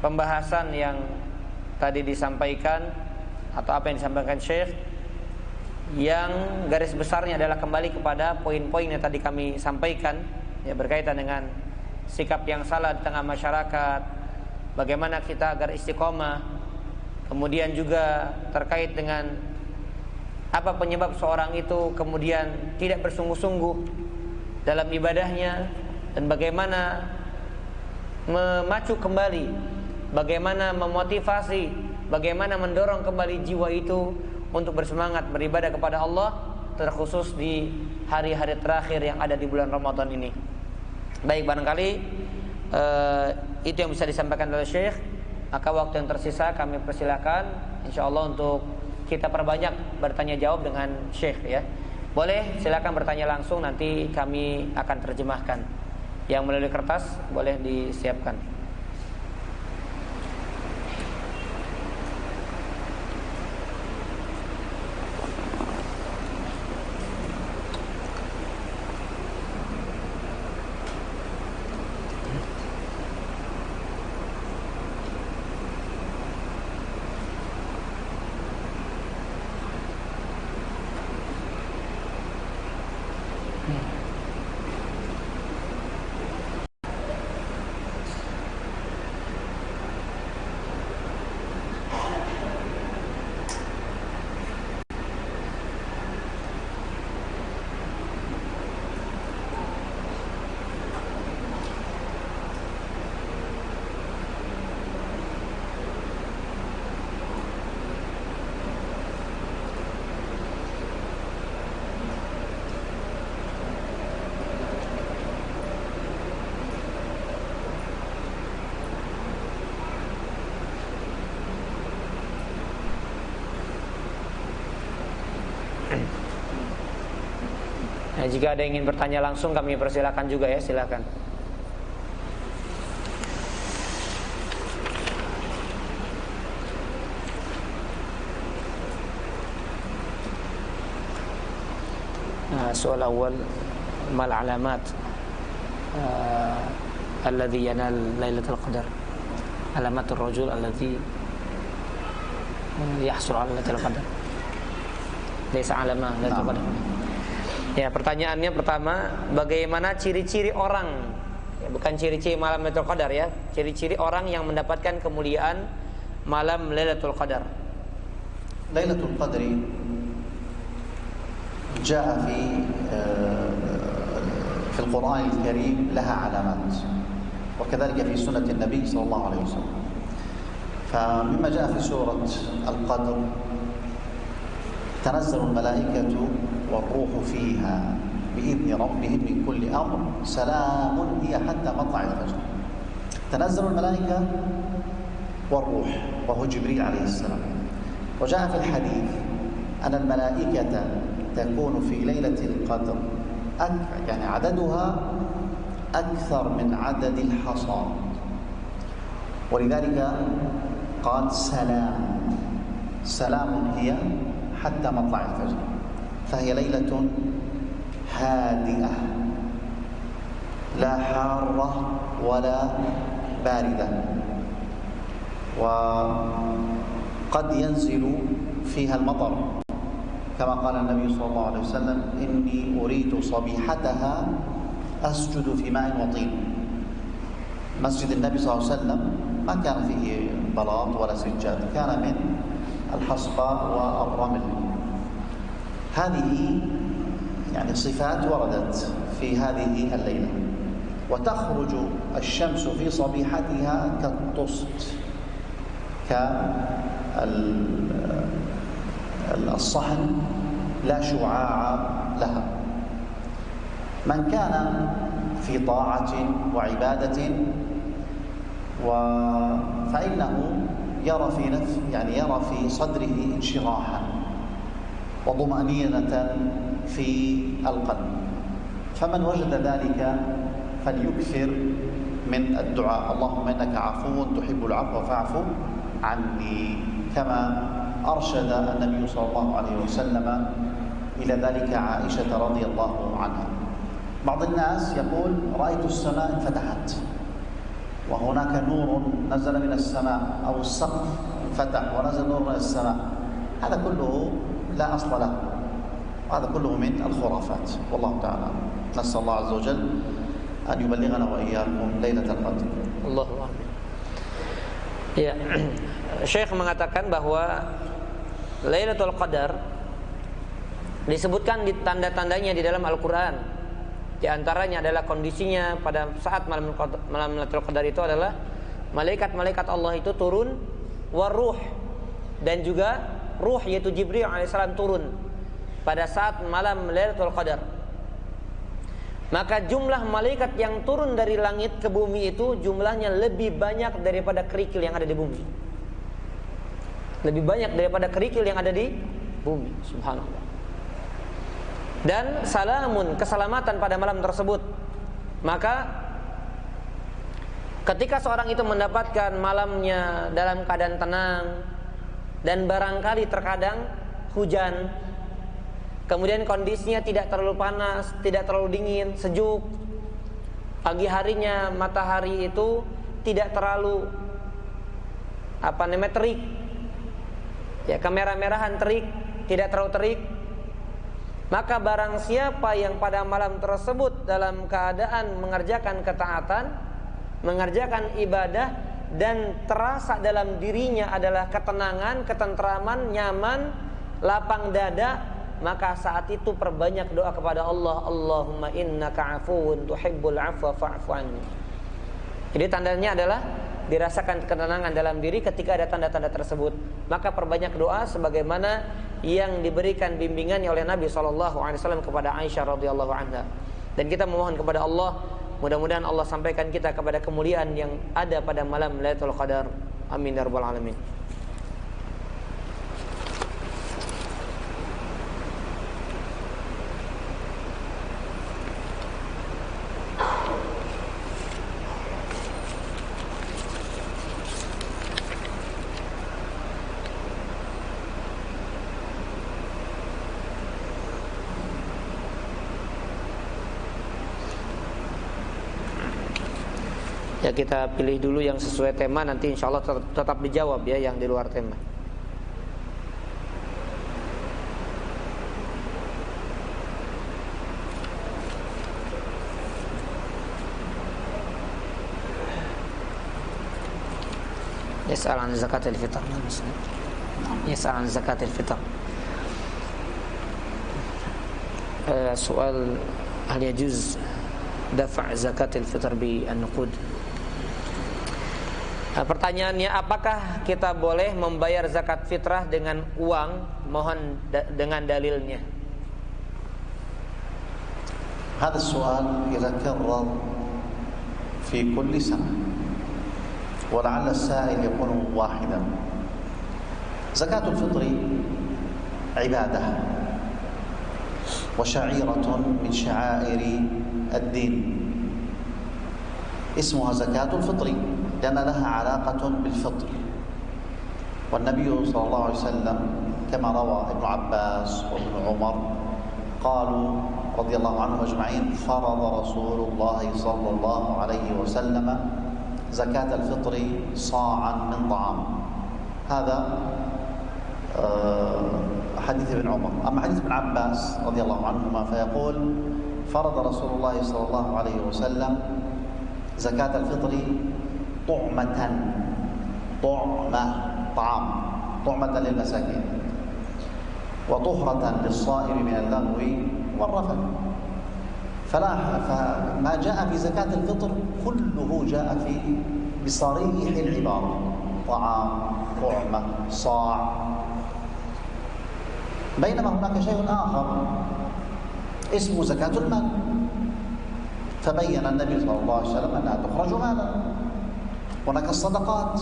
pembahasan yang tadi disampaikan, atau apa yang disampaikan Syekh, yang garis besarnya adalah kembali kepada poin-poin yang tadi kami sampaikan, ya, berkaitan dengan sikap yang salah di tengah masyarakat, bagaimana kita agar istiqomah, kemudian juga terkait dengan apa penyebab seorang itu kemudian tidak bersungguh-sungguh dalam ibadahnya, dan bagaimana memacu kembali, bagaimana memotivasi, bagaimana mendorong kembali jiwa itu untuk bersemangat beribadah kepada Allah, terkhusus di hari-hari terakhir yang ada di bulan Ramadan ini. Baik, barangkali itu yang bisa disampaikan oleh Syekh. Maka waktu yang tersisa kami persilakan insyaallah untuk kita perbanyak bertanya jawab dengan Syekh, ya. Boleh silakan bertanya langsung, nanti kami akan terjemahkan. Yang melalui kertas boleh disiapkan. Nah, jika ada yang ingin bertanya langsung kami persilakan juga, ya, silakan. Soal awal, mal alamat alladhi yanal lailatul qadar, alamatul rajul alladhi yahsul ala lailatul qadar, laysa alama lailatul qadar. Ya, pertanyaannya pertama, bagaimana ciri-ciri orang, ya, bukan ciri-ciri malam Lailatul Qadar, ya, ciri-ciri orang yang mendapatkan kemuliaan malam Lailatul Qadar.
Lailatul Qadri جاء في القرآن الكريم لها علامات، وكذلك في سنة النبي صلى الله عليه وسلم. فمما جاء في سورة القدر تنزل الملائكة والروح فيها بإذن ربهم من كل أمر سلام هي حتى مطلع الفجر. تنزل الملائكة والروح وهو جبريل عليه السلام. وجاء في الحديث أن الملائكة تكون في ليلة القدر يعني عددها أكثر من عدد الحصى، ولذلك قال سلام هي حتى مطلع الفجر. فهي ليلة هادئة لا حارة ولا باردة، وقد ينزل فيها المطر كما قال النبي صلى الله عليه وسلم إني أريد صبيحتها أسجد في ماء وطين. مسجد النبي صلى الله عليه وسلم ما كان فيه بلاط ولا سجاد، كان من الحصباء والرمل، هذه يعني صفات وردت في هذه الليلة. وتخرج الشمس في صبيحتها كالطست، كالصحن لا شعاع لها. من كان في طاعة وعبادة فإنه يرى في يرى في صدره انشراحا وطمأنينة في القلب. فمن وجد ذلك فليكثر من الدعاء: اللهم إنك عفو تحب العفو فاعف عني، كما أرشد النبي صلى الله عليه وسلم إلى ذلك عائشة رضي الله عنها. بعض الناس يقول: رأيت السماء انفتحت وهناك نور نزل من السماء، أو السقف انفتح ونزل نور من السماء. هذا كله لا أصل له، هذا كله من الخرافات، والله تعالى. نسأل الله عز وجل أن يبلغنا وإياكم ليلة القدر.
Allahu a'lam. Ya, Syekh mengatakan bahwa Lailatul Qadar disebutkan di tanda-tandanya di dalam Al-Qur'an. Di antaranya adalah kondisinya pada saat malam Lailatul Qadar itu adalah malaikat-malaikat Allah itu turun, waruh, dan juga ruh yaitu Jibril alaihissalam turun pada saat malam Lailatul Qadar. Maka jumlah malaikat yang turun dari langit ke bumi itu jumlahnya lebih banyak daripada kerikil yang ada di bumi. Lebih banyak daripada kerikil yang ada di bumi. Subhanallah. Dan salamun, keselamatan pada malam tersebut. Maka ketika seorang itu mendapatkan malamnya dalam keadaan tenang, dan barangkali terkadang hujan, kemudian kondisinya tidak terlalu panas, tidak terlalu dingin, sejuk. Pagi harinya matahari itu tidak terlalu terik, ya, kemerah-merahan terik, tidak terlalu terik. Maka barang siapa yang pada malam tersebut dalam keadaan mengerjakan ketaatan, mengerjakan ibadah, dan terasa dalam dirinya adalah ketenangan, ketentraman, nyaman, lapang dada, maka saat itu perbanyak doa kepada Allah. Allahumma innaka afuwun tuhibbul afwa fa'fu anni. Jadi tandanya adalah dirasakan ketenangan dalam diri ketika ada tanda-tanda tersebut. Maka perbanyak doa sebagaimana yang diberikan bimbingannya oleh Nabi SAW kepada Aisyah radhiyallahu anha. Dan kita memohon kepada Allah, mudah-mudahan Allah sampaikan kita kepada kemuliaan yang ada pada malam Lailatul Qadar. Amin ya rabbal alamin. Ya, kita pilih dulu yang sesuai tema, nanti insya Allah tetap dijawab ya yang di luar tema. Yas'al an zakatil fitr. Yas'al an zakatil fitr. Soal hal yajuz dafa' zakatil fitr bi an-nuqud. Pertanyaannya, apakah kita boleh membayar zakat fitrah dengan uang? Mohon dengan dalilnya.
هذا السؤال يتكرر في كل سنة ولعل السائل يكون واحدا. زكاة الفطر عبادة وشعيرة من شعائر الدين، اسمها زكاة الفطر لأن لها علاقة بالفطر. والنبي صلى الله عليه وسلم كما روى ابن عباس وابن عمر قالوا رضي الله عنهم أجمعين: فرض رسول الله صلى الله عليه وسلم زكاة الفطر صاعا من طعام. هذا حديث ابن عمر. أما حديث ابن عباس رضي الله عنهما فيقول: فرض رسول الله صلى الله عليه وسلم زكاة الفطر طعمة، طعمة طعام، طعمة للمساكين. وطهرة للصائم من اللغو والرفث. فما جاء في زكاة الفطر كله جاء في بصريح العبارة: طعام، طعمة، صاع. بينما هناك شيء آخر اسمه زكاة المال، فبين النبي صلى الله عليه وسلم أنها تخرج مالا. هناك الصدقات،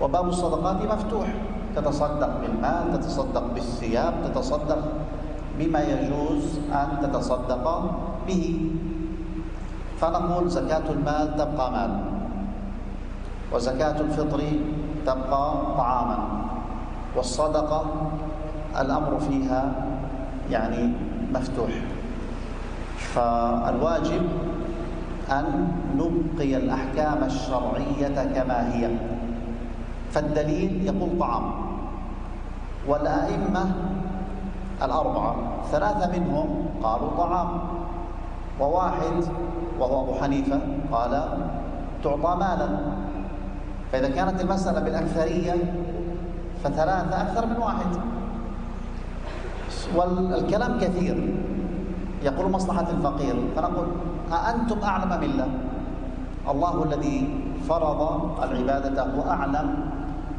وباب الصدقات مفتوح، تتصدق بالمال، تتصدق بالثياب، تتصدق بما يجوز أن تتصدق به. فنقول زكاة المال تبقى مال، وزكاة الفطر تبقى طعاما، والصدقة الأمر فيها يعني مفتوح. فالواجب أن نبقي الأحكام الشرعية كما هي. فالدليل يقول طعام، والأئمة الأربعة 3 منهم قالوا طعام، وواحد وهو أبو حنيفة قال تعطى مالا. فإذا كانت المسألة بالأكثرية ف3 أكثر من 1. والكلام كثير، يقول مصلحة الفقير، فنقول أأنتم أعلم بالله؟ الله الذي فرض العبادة هو أعلم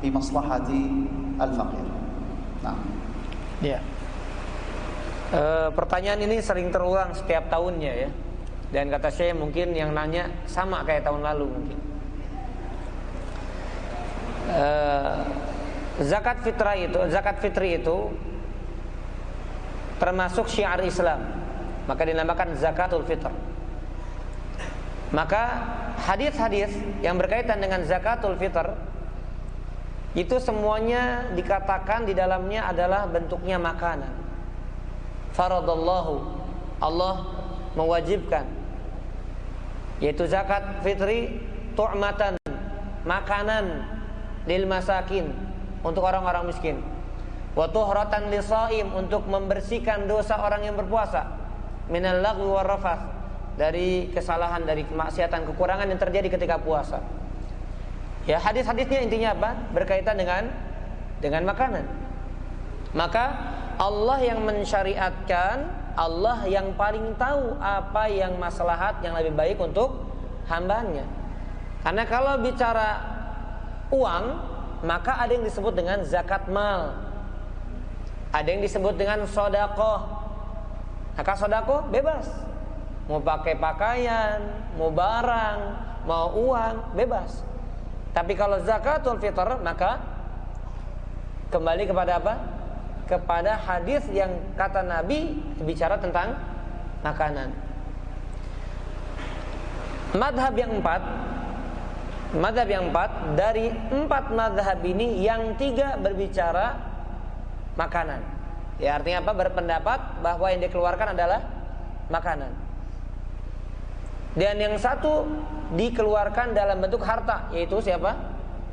بمصلحة الفقير. Nah.
Ya. Pertanyaan ini sering terulang setiap tahunnya ya. Dan kata saya mungkin yang nanya sama kayak tahun lalu mungkin. Zakat fitri itu termasuk syiar Islam, maka dinamakan zakatul fitr. Maka hadis-hadis yang berkaitan dengan zakatul fitr itu semuanya dikatakan di dalamnya adalah bentuknya makanan. Faradallahu, Allah mewajibkan, yaitu zakat fitri tu'matan, makanan lil masakin, untuk orang-orang miskin. Wa tuhratan lisaim, untuk membersihkan dosa orang yang berpuasa. Minal lagwi war rafath, dari kesalahan, dari kemaksiatan, kekurangan yang terjadi ketika puasa. Ya, hadis-hadisnya intinya apa? Berkaitan dengan makanan. Maka Allah yang mensyariatkan, Allah yang paling tahu apa yang maslahat, yang lebih baik untuk hambanya. Karena kalau bicara uang, maka ada yang disebut dengan zakat mal, ada yang disebut dengan sedekah. Maka sedekah bebas, mau pakai pakaian, mau barang, mau uang, bebas. Tapi kalau zakatul fitr, maka kembali kepada apa? Kepada hadis yang kata Nabi bicara tentang makanan. Madhab yang empat, dari 4 madhab ini yang 3 berbicara makanan. Ya, artinya apa? Berpendapat bahwa yang dikeluarkan adalah makanan. Dan yang 1 dikeluarkan dalam bentuk harta, yaitu siapa?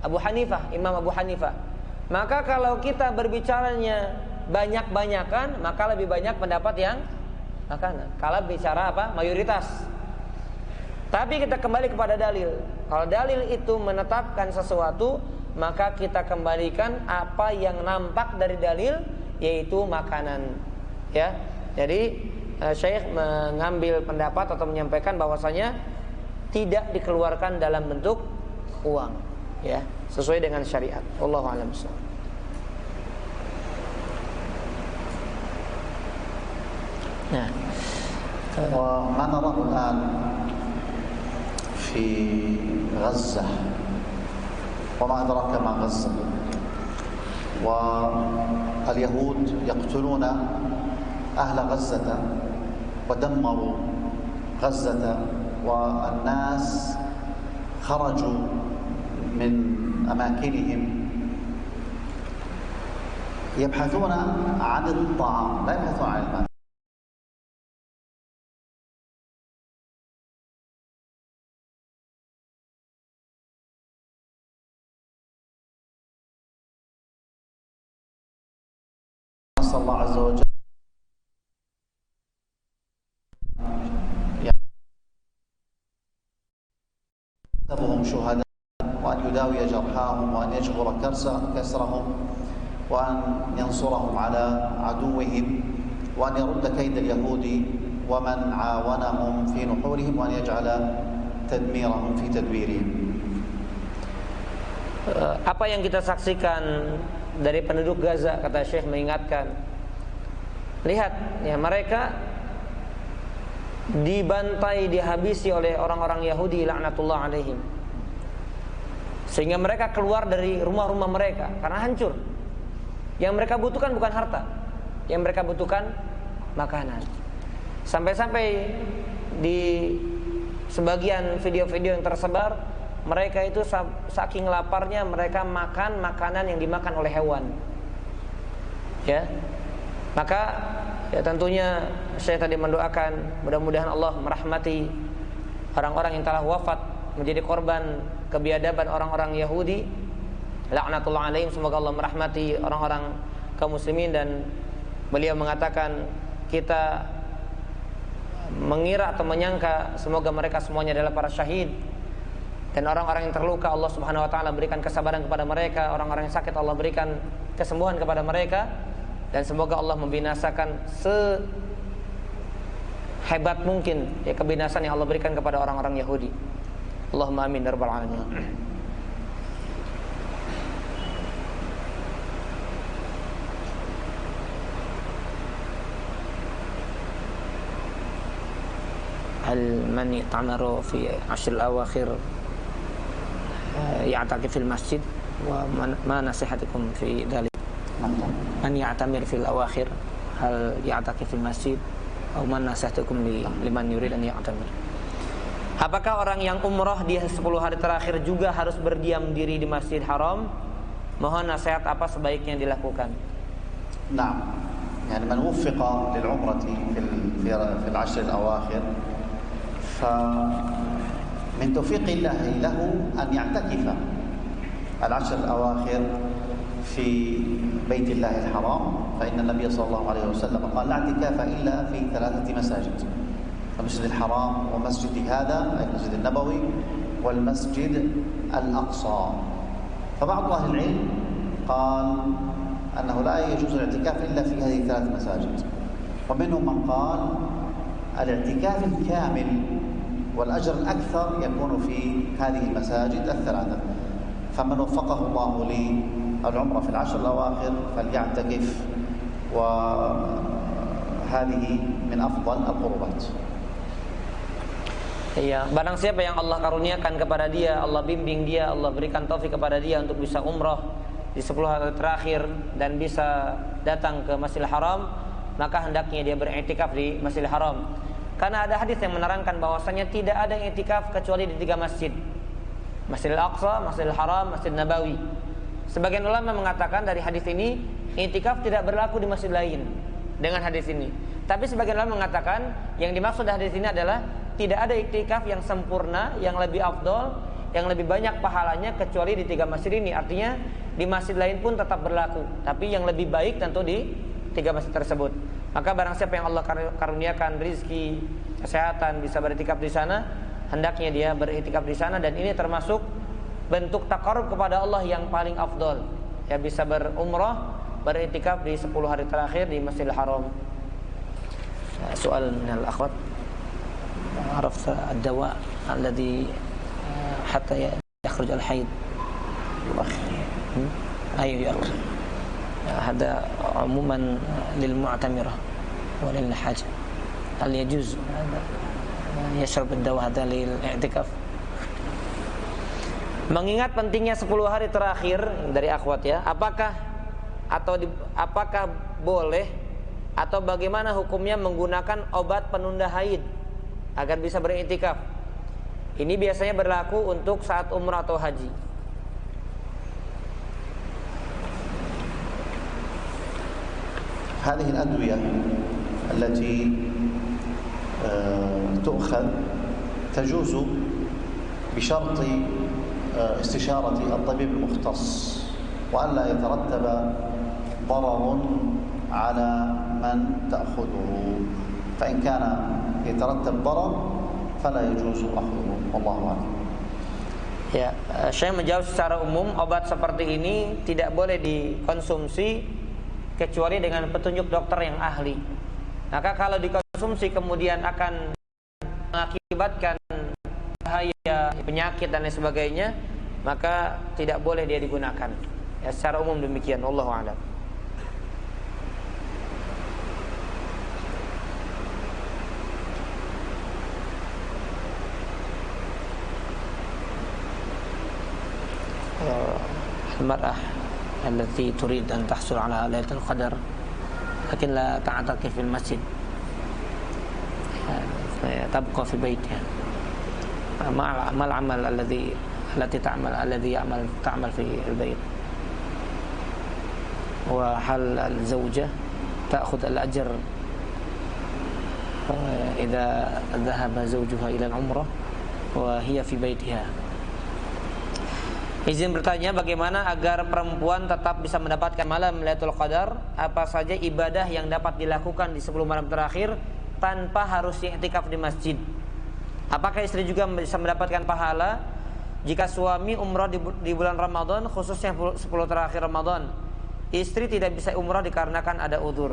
Abu Hanifah, Imam Abu Hanifah. Maka kalau kita berbicaranya banyak-banyakan, maka lebih banyak pendapat yang makanan. Kalau bicara apa? Mayoritas. Tapi kita kembali kepada dalil. Kalau dalil itu menetapkan sesuatu, maka kita kembalikan apa yang nampak dari dalil, yaitu makanan. Ya. Jadi Syekh mengambil pendapat atau menyampaikan bahwasanya tidak dikeluarkan dalam bentuk uang, ya, sesuai dengan syariat. Wallahu a'lam bishawab. Nah,
وما نراه الآن في غزة وما أدراك ما غزة، واليهود يقتلون أهل غزة ودمروا غزة، والناس خرجوا من أماكنهم يبحثون عن الطعام، لا يبحثون عن المال. نسأل الله عز وجل يحسبهم شهداء، وأن يداوي جرحاهم، وأن يجبر كسرهم، وأن ينصرهم على عدوهم وأن يرد كيد اليهود ومن عاونهم في نحورهم وأن يجعل تدميرهم في تدبيرهم.
Apa yang kita saksikan dari penduduk Gaza, kata Syekh mengingatkan, lihat ya, mereka dibantai, dihabisi oleh orang-orang Yahudi laknatullah alaihim, sehingga mereka keluar dari rumah-rumah mereka karena hancur. Yang mereka butuhkan bukan harta, yang mereka butuhkan makanan. Sampai-sampai di sebagian video-video yang tersebar, mereka itu saking laparnya mereka makan makanan yang dimakan oleh hewan. Ya. Maka ya tentunya saya tadi mendoakan mudah-mudahan Allah merahmati orang-orang yang telah wafat menjadi korban kebiadaban orang-orang Yahudi laknatullah alaihim. Semoga Allah merahmati orang-orang kaum muslimin. Dan beliau mengatakan, kita mengira atau menyangka semoga mereka semuanya adalah para syahid, dan orang-orang yang terluka Allah Subhanahu wa taala berikan kesabaran kepada mereka, orang-orang yang sakit Allah berikan kesembuhan kepada mereka, dan semoga Allah membinasakan sehebat mungkin ya kebinasan yang Allah berikan kepada orang-orang Yahudi. Allahumma amin ya rabbal alamin. هل من يعتمر في عشر الأواخر يعتكف في المسجد وما نصيحتكم في ذلك؟ من يعتمر في الأواخر هل يعتكف في المسجid أو ما نصيحتكم لمن يريد أن يعتمر? Apakah orang yang umrah di 10 hari terakhir juga harus berdiam diri di Masjidil Haram? Mohon nasihat apa sebaiknya dilakukan?
نعم، يعني من وفق للعمرة في العشر الأواخر فمن توفيق الله له أن يعتكف العشر الأواخر في بيت الله الحرام، فإن النبي صلى الله عليه وسلم قال لا اعتكاف إلا في 3 مساجد: المسجد الحرام ومسجد هذا أي المسجد النبوي والمسجد الأقصى. فبعض أهل العلم قال أنه لا يجوز الاعتكاف إلا في هذه 3 مساجد، ومنهم من قال الاعتكاف الكامل والأجر الأكثر يكون في هذه المساجد 3. فمن وفقه الله للعمرة في العشر الأواخر فليعتكف، وهذه من أفضل القربات.
Iya, barang siapa yang Allah karuniakan kepada dia, Allah bimbing dia, Allah berikan taufik kepada dia untuk bisa umrah di 10 hari terakhir dan bisa datang ke Masjidil Haram, maka hendaknya dia beriktikaf di Masjidil Haram. Karena ada hadis yang menerangkan bahwasanya tidak ada yang iktikaf kecuali di 3 masjid: Masjidil Aqsa, Masjidil Haram, Masjid Nabawi. Sebagian ulama mengatakan dari hadis ini iktikaf tidak berlaku di masjid lain dengan hadis ini. Tapi sebagian ulama mengatakan yang dimaksud hadis ini adalah tidak ada iktikaf yang sempurna, yang lebih afdol, yang lebih banyak pahalanya kecuali di 3 masjid ini. Artinya di masjid lain pun tetap berlaku, tapi yang lebih baik tentu di 3 masjid tersebut. Maka barang siapa yang Allah karuniakan rizki, kesehatan, bisa beriktikaf di sana, hendaknya dia beriktikaf di sana. Dan ini termasuk bentuk taqarrub kepada Allah yang paling afdol, ya, bisa berumrah, beriktikaf di 10 hari terakhir di Masjidil Haram. Soal minal akhwat, عرفت الدواء الذي حتى يخرج الحيض أيوة يا أخي، هذا عموما للمعتمرة وللحاجة، هل يجوز يشرب الدواء هذا للاعتكاف؟ Mengingat pentingnya 10 hari terakhir dari akhwat ya, apakah boleh atau bagaimana hukumnya menggunakan obat penunda haid agar bisa beriktikaf? Ini biasanya berlaku untuk saat umrah atau haji.
هذه الأدوية التي تؤخذ تجوز بشرط استشارة الطبيب المختص، وألا يترتب ضرر على من تأخذه، فإن كان يترتب ضرر فلا يجوز أخذه، والله أعلم.
Ya, saya menjawab secara umum, obat seperti ini tidak boleh dikonsumsi kecuali dengan petunjuk dokter yang ahli. Maka kalau dikonsumsi kemudian akan mengakibatkan bahaya, penyakit dan lain sebagainya, maka tidak boleh dia digunakan. Ya, secara umum demikian. Wallahu a'lam. المرأة التي تريد أن تحصل على ليلة القدر لكن لا تعتكف في المسجد تبقى في بيتها ما العمل التي تعمل في البيت وهل الزوجة تأخذ الأجر إذا ذهب زوجها إلى العمرة وهي في بيتها. Izin bertanya, bagaimana agar perempuan tetap bisa mendapatkan malam Lailatul Qadar? Apa saja ibadah yang dapat dilakukan di 10 malam terakhir tanpa harus i'tikaf di masjid? Apakah istri juga bisa mendapatkan pahala jika suami umrah di bulan Ramadan, khususnya 10 terakhir Ramadan? Istri tidak bisa umrah dikarenakan ada udzur.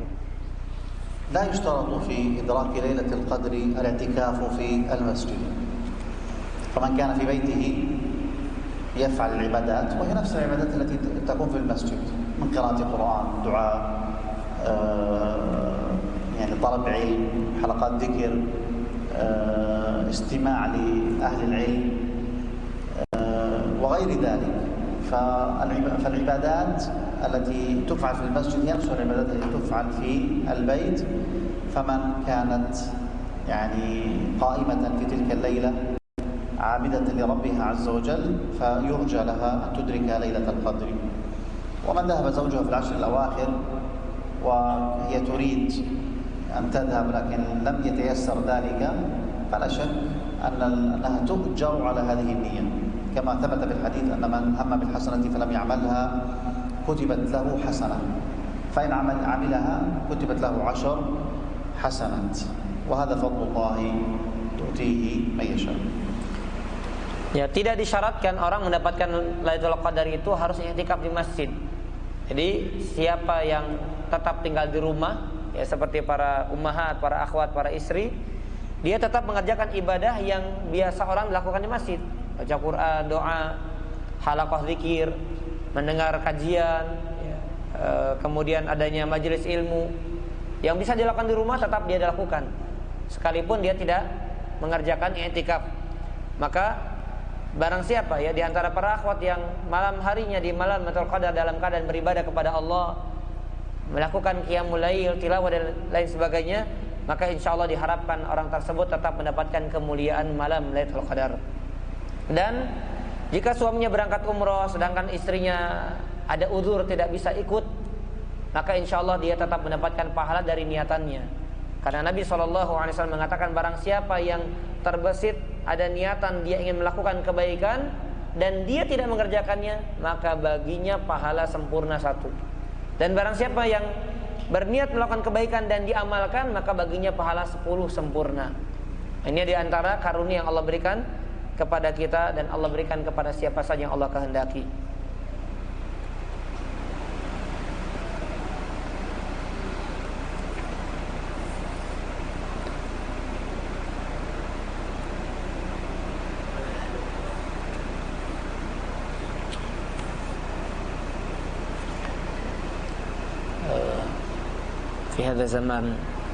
لا يشترط في إدراك ليلة القدر الاعتكاف في المسجد. فمن كان في بيته يفعل العبادات وهي نفس العبادات التي تكون في المسجد من قراءة القرآن، دعاء، يعني طلب علم، حلقات ذكر، استماع لأهل العلم وغير ذلك. فالعبادات التي تفعل في المسجد هي نفس العبادات التي تفعل في البيت. فمن كانت يعني قائمة في تلك الليلة عابدة لربها عز وجل فيرجى لها أن تدرك ليلة القدر. ومن ذهب زوجها في العشر الأواخر وهي تريد أن تذهب لكن لم يتيسر ذلك فلا شك أنها تؤجر على هذه النية، كما ثبت في الحديث أن من هم بالحسنة فلم يعملها كتبت له حسنة، فإن عملها كتبت له 10 حسنات، وهذا فضل الله يؤتيه من يشاء.
Ya, tidak disyaratkan orang mendapatkan Lailatul Qadar itu harus i'tikaf di masjid. Jadi siapa yang tetap tinggal di rumah, ya seperti para ummahat, para akhwat, para istri, dia tetap mengerjakan ibadah yang biasa orang lakukan di masjid. Baca Quran, doa, halaqah zikir, mendengar kajian, ya, kemudian adanya majelis ilmu. Yang bisa dilakukan di rumah tetap dia lakukan, sekalipun dia tidak mengerjakan i'tikaf. Maka barang siapa ya di antara para akhwat yang malam harinya di malam Lailatul Qadar dalam keadaan beribadah kepada Allah, melakukan qiyamul lail, tilawah dan lain sebagainya, maka insyaallah diharapkan orang tersebut tetap mendapatkan kemuliaan malam Lailatul Qadar. Dan jika suaminya berangkat umroh sedangkan istrinya ada udzur tidak bisa ikut, maka insyaallah dia tetap mendapatkan pahala dari niatannya. Karena Nabi SAW mengatakan barang siapa yang terbesit ada niatan dia ingin melakukan kebaikan dan dia tidak mengerjakannya, maka baginya pahala sempurna 1. Dan barang siapa yang berniat melakukan kebaikan dan diamalkan, maka baginya pahala 10 sempurna. Ini di antara karunia yang Allah berikan kepada kita dan Allah berikan kepada siapa saja yang Allah kehendaki. في هذا الزمان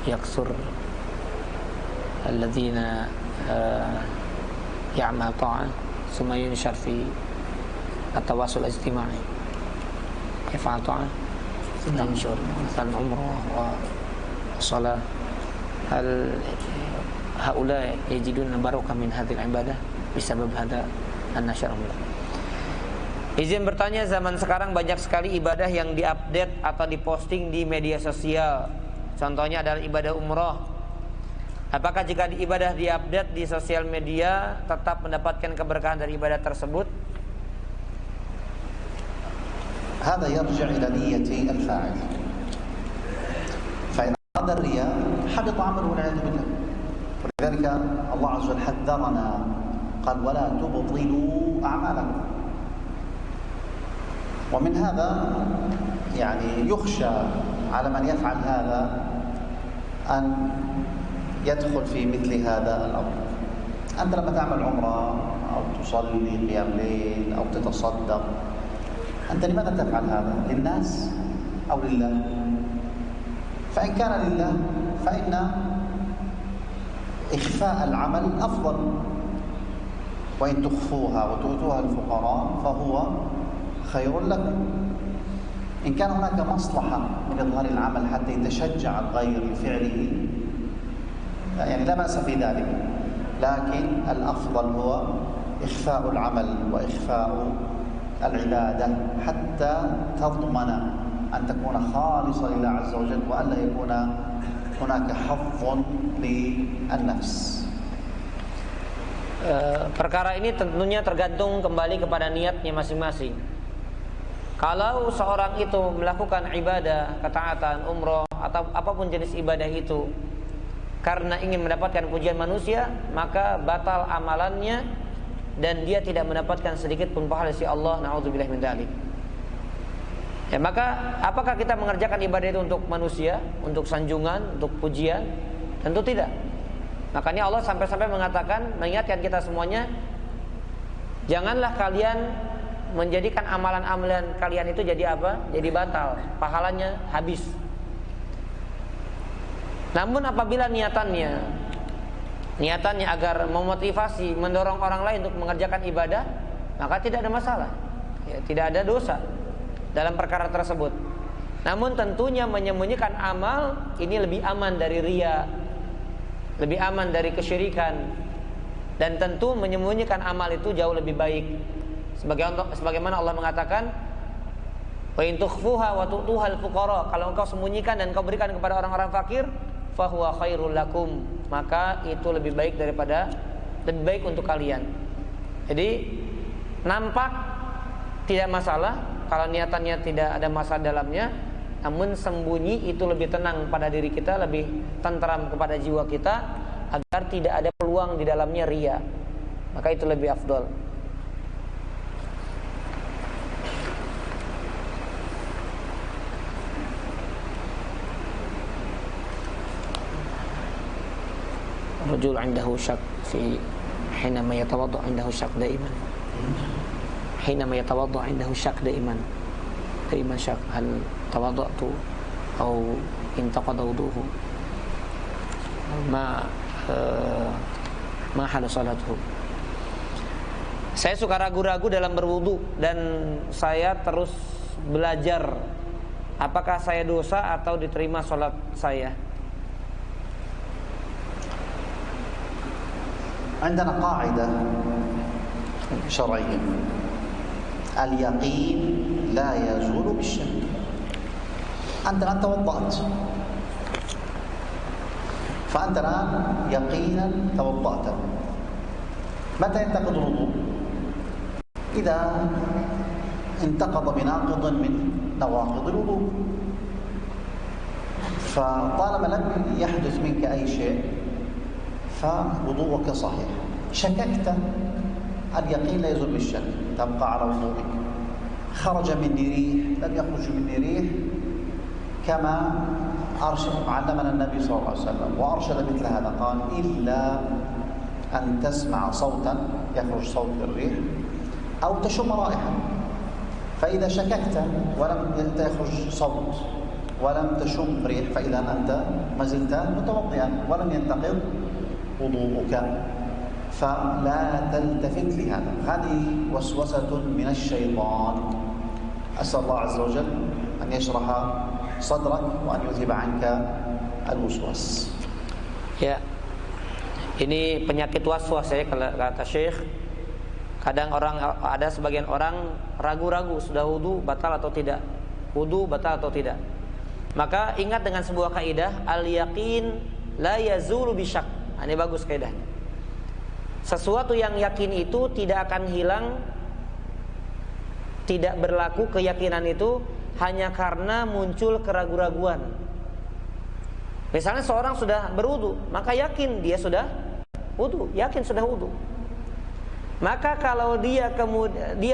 يكثر الذين يعمل طاعة ثم ينشر في التواصل الاجتماعي يفعل طاعة ينشر مثلا عمره وصلاة. هل هؤلاء يجدون بركة من هذه العبادة بسبب هذا النشر عمره؟ Izin bertanya, zaman sekarang banyak sekali ibadah yang diupdate atau diposting di media sosial. Contohnya adalah ibadah umroh. Apakah jika ibadah diupdate di sosial media tetap mendapatkan keberkahan dari ibadah tersebut?
هذا يرجع إلى نية الفاعل. فإن أراد الرياء حبط عمله والعياذ بالله. ولذلك الله عز وجل حذرنا قال ولا تبطلوا أعمالكم. ومن هذا يعني يخشى على من يفعل هذا أن يدخل في مثل هذا الأمر. أنت لما تعمل عمرة أو تصلي قيام ليل أو تتصدق، أنت لماذا تفعل هذا؟ للناس أو لله؟ فإن كان لله فإن إخفاء العمل أفضل، وإن تخفوها وتؤتوها الفقراء فهو خير لكم. إن كان هناك مصلحة من إظهار العمل حتى يتشجع الغير لفعله يعني لا بأس في ذلك، لكن الأفضل هو إخفاء العمل وإخفاء العبادة حتى تضمن أن تكون خالصة لله عز وجل وألا يكون هناك حظ للنفس.
Perkara ini tentunya tergantung kembali kepada niatnya masing-masing. Kalau seorang itu melakukan ibadah, ketaatan, umroh atau apapun jenis ibadah itu karena ingin mendapatkan pujian manusia, maka batal amalannya dan dia tidak mendapatkan sedikit pun pahala dari Allah. Na'udzubillah min dzalik. Ya, maka apakah kita mengerjakan ibadah itu untuk manusia, untuk sanjungan, untuk pujian? Tentu tidak. Makanya Allah sampai-sampai mengatakan, mengingatkan kita semuanya, janganlah kalian menjadikan amalan-amalan kalian itu jadi apa? Jadi batal, pahalanya habis. Namun apabila niatannya agar memotivasi, mendorong orang lain untuk mengerjakan ibadah, maka tidak ada masalah. Ya, tidak ada dosa dalam perkara tersebut. Namun tentunya menyembunyikan amal ini lebih aman dari riya, lebih aman dari kesyirikan, dan tentu menyembunyikan amal itu jauh lebih baik. Sebagaimana Allah mengatakan, wa in tukhfuha wa tu'tuhal fuqara, kalau engkau sembunyikan dan engkau berikan kepada orang-orang fakir, fahuwa khairul lakum, maka itu lebih baik untuk kalian. Jadi nampak tidak masalah kalau niatannya tidak ada masalah dalamnya, namun sembunyi itu lebih tenang pada diri kita, lebih tentram kepada jiwa kita, agar tidak ada peluang di dalamnya riya. Maka itu lebih afdol. Rajul indahu syak fi hinama yatawaddu indahu syak daiman. Hinama yatawaddu indahu syak daiman. Daiman syak hal tawaddatu atau intaqada wuduhu. Ma hal salatuhu. Saya suka ragu-ragu dalam berwudu dan saya terus belajar apakah saya dosa atau diterima salat saya.
عندنا قاعدة شرعية: اليقين لا يزول بالشك. أنت الآن توضأت، فأنت الآن يقينا توضأت. متى ينتقض الوضوء؟ إذا انتقض بناقض من نواقض الوضوء، فطالما لم يحدث منك أي شيء فوضوءك صحيح. شككت، اليقين لا يزول بالشك، تبقى على وضوءك. خرج مني ريح، لم يخرج مني ريح، كما علمنا النبي صلى الله عليه وسلم وأرشد مثل هذا، قال إلا أن تسمع صوتا يخرج صوت الريح أو تشم رائحة. فإذا شككت ولم يخرج صوت ولم تشم ريح فإذا أنت ما زلت متوضئا ولم ينتقض وضوءك، فلا تلتفت لهذا. هذه وسوسة من الشيطان. أسأل الله عز وجل أن يشرح صدرك وأن يذهب عنك الوسواس.
Ya, ini penyakit waswas ya, kata Syekh. Kadang ada sebagian orang ragu-ragu sudah wudu batal atau tidak, wudu batal atau tidak. Maka ingat dengan sebuah kaidah, al-yaqin la yazulu bisyak. Ini bagus kaidahnya. Sesuatu yang yakin itu tidak akan hilang, tidak berlaku keyakinan itu hanya karena muncul keraguan-raguan. Misalnya seorang sudah berwudu, maka yakin dia sudah wudu, yakin sudah wudu. Maka kalau dia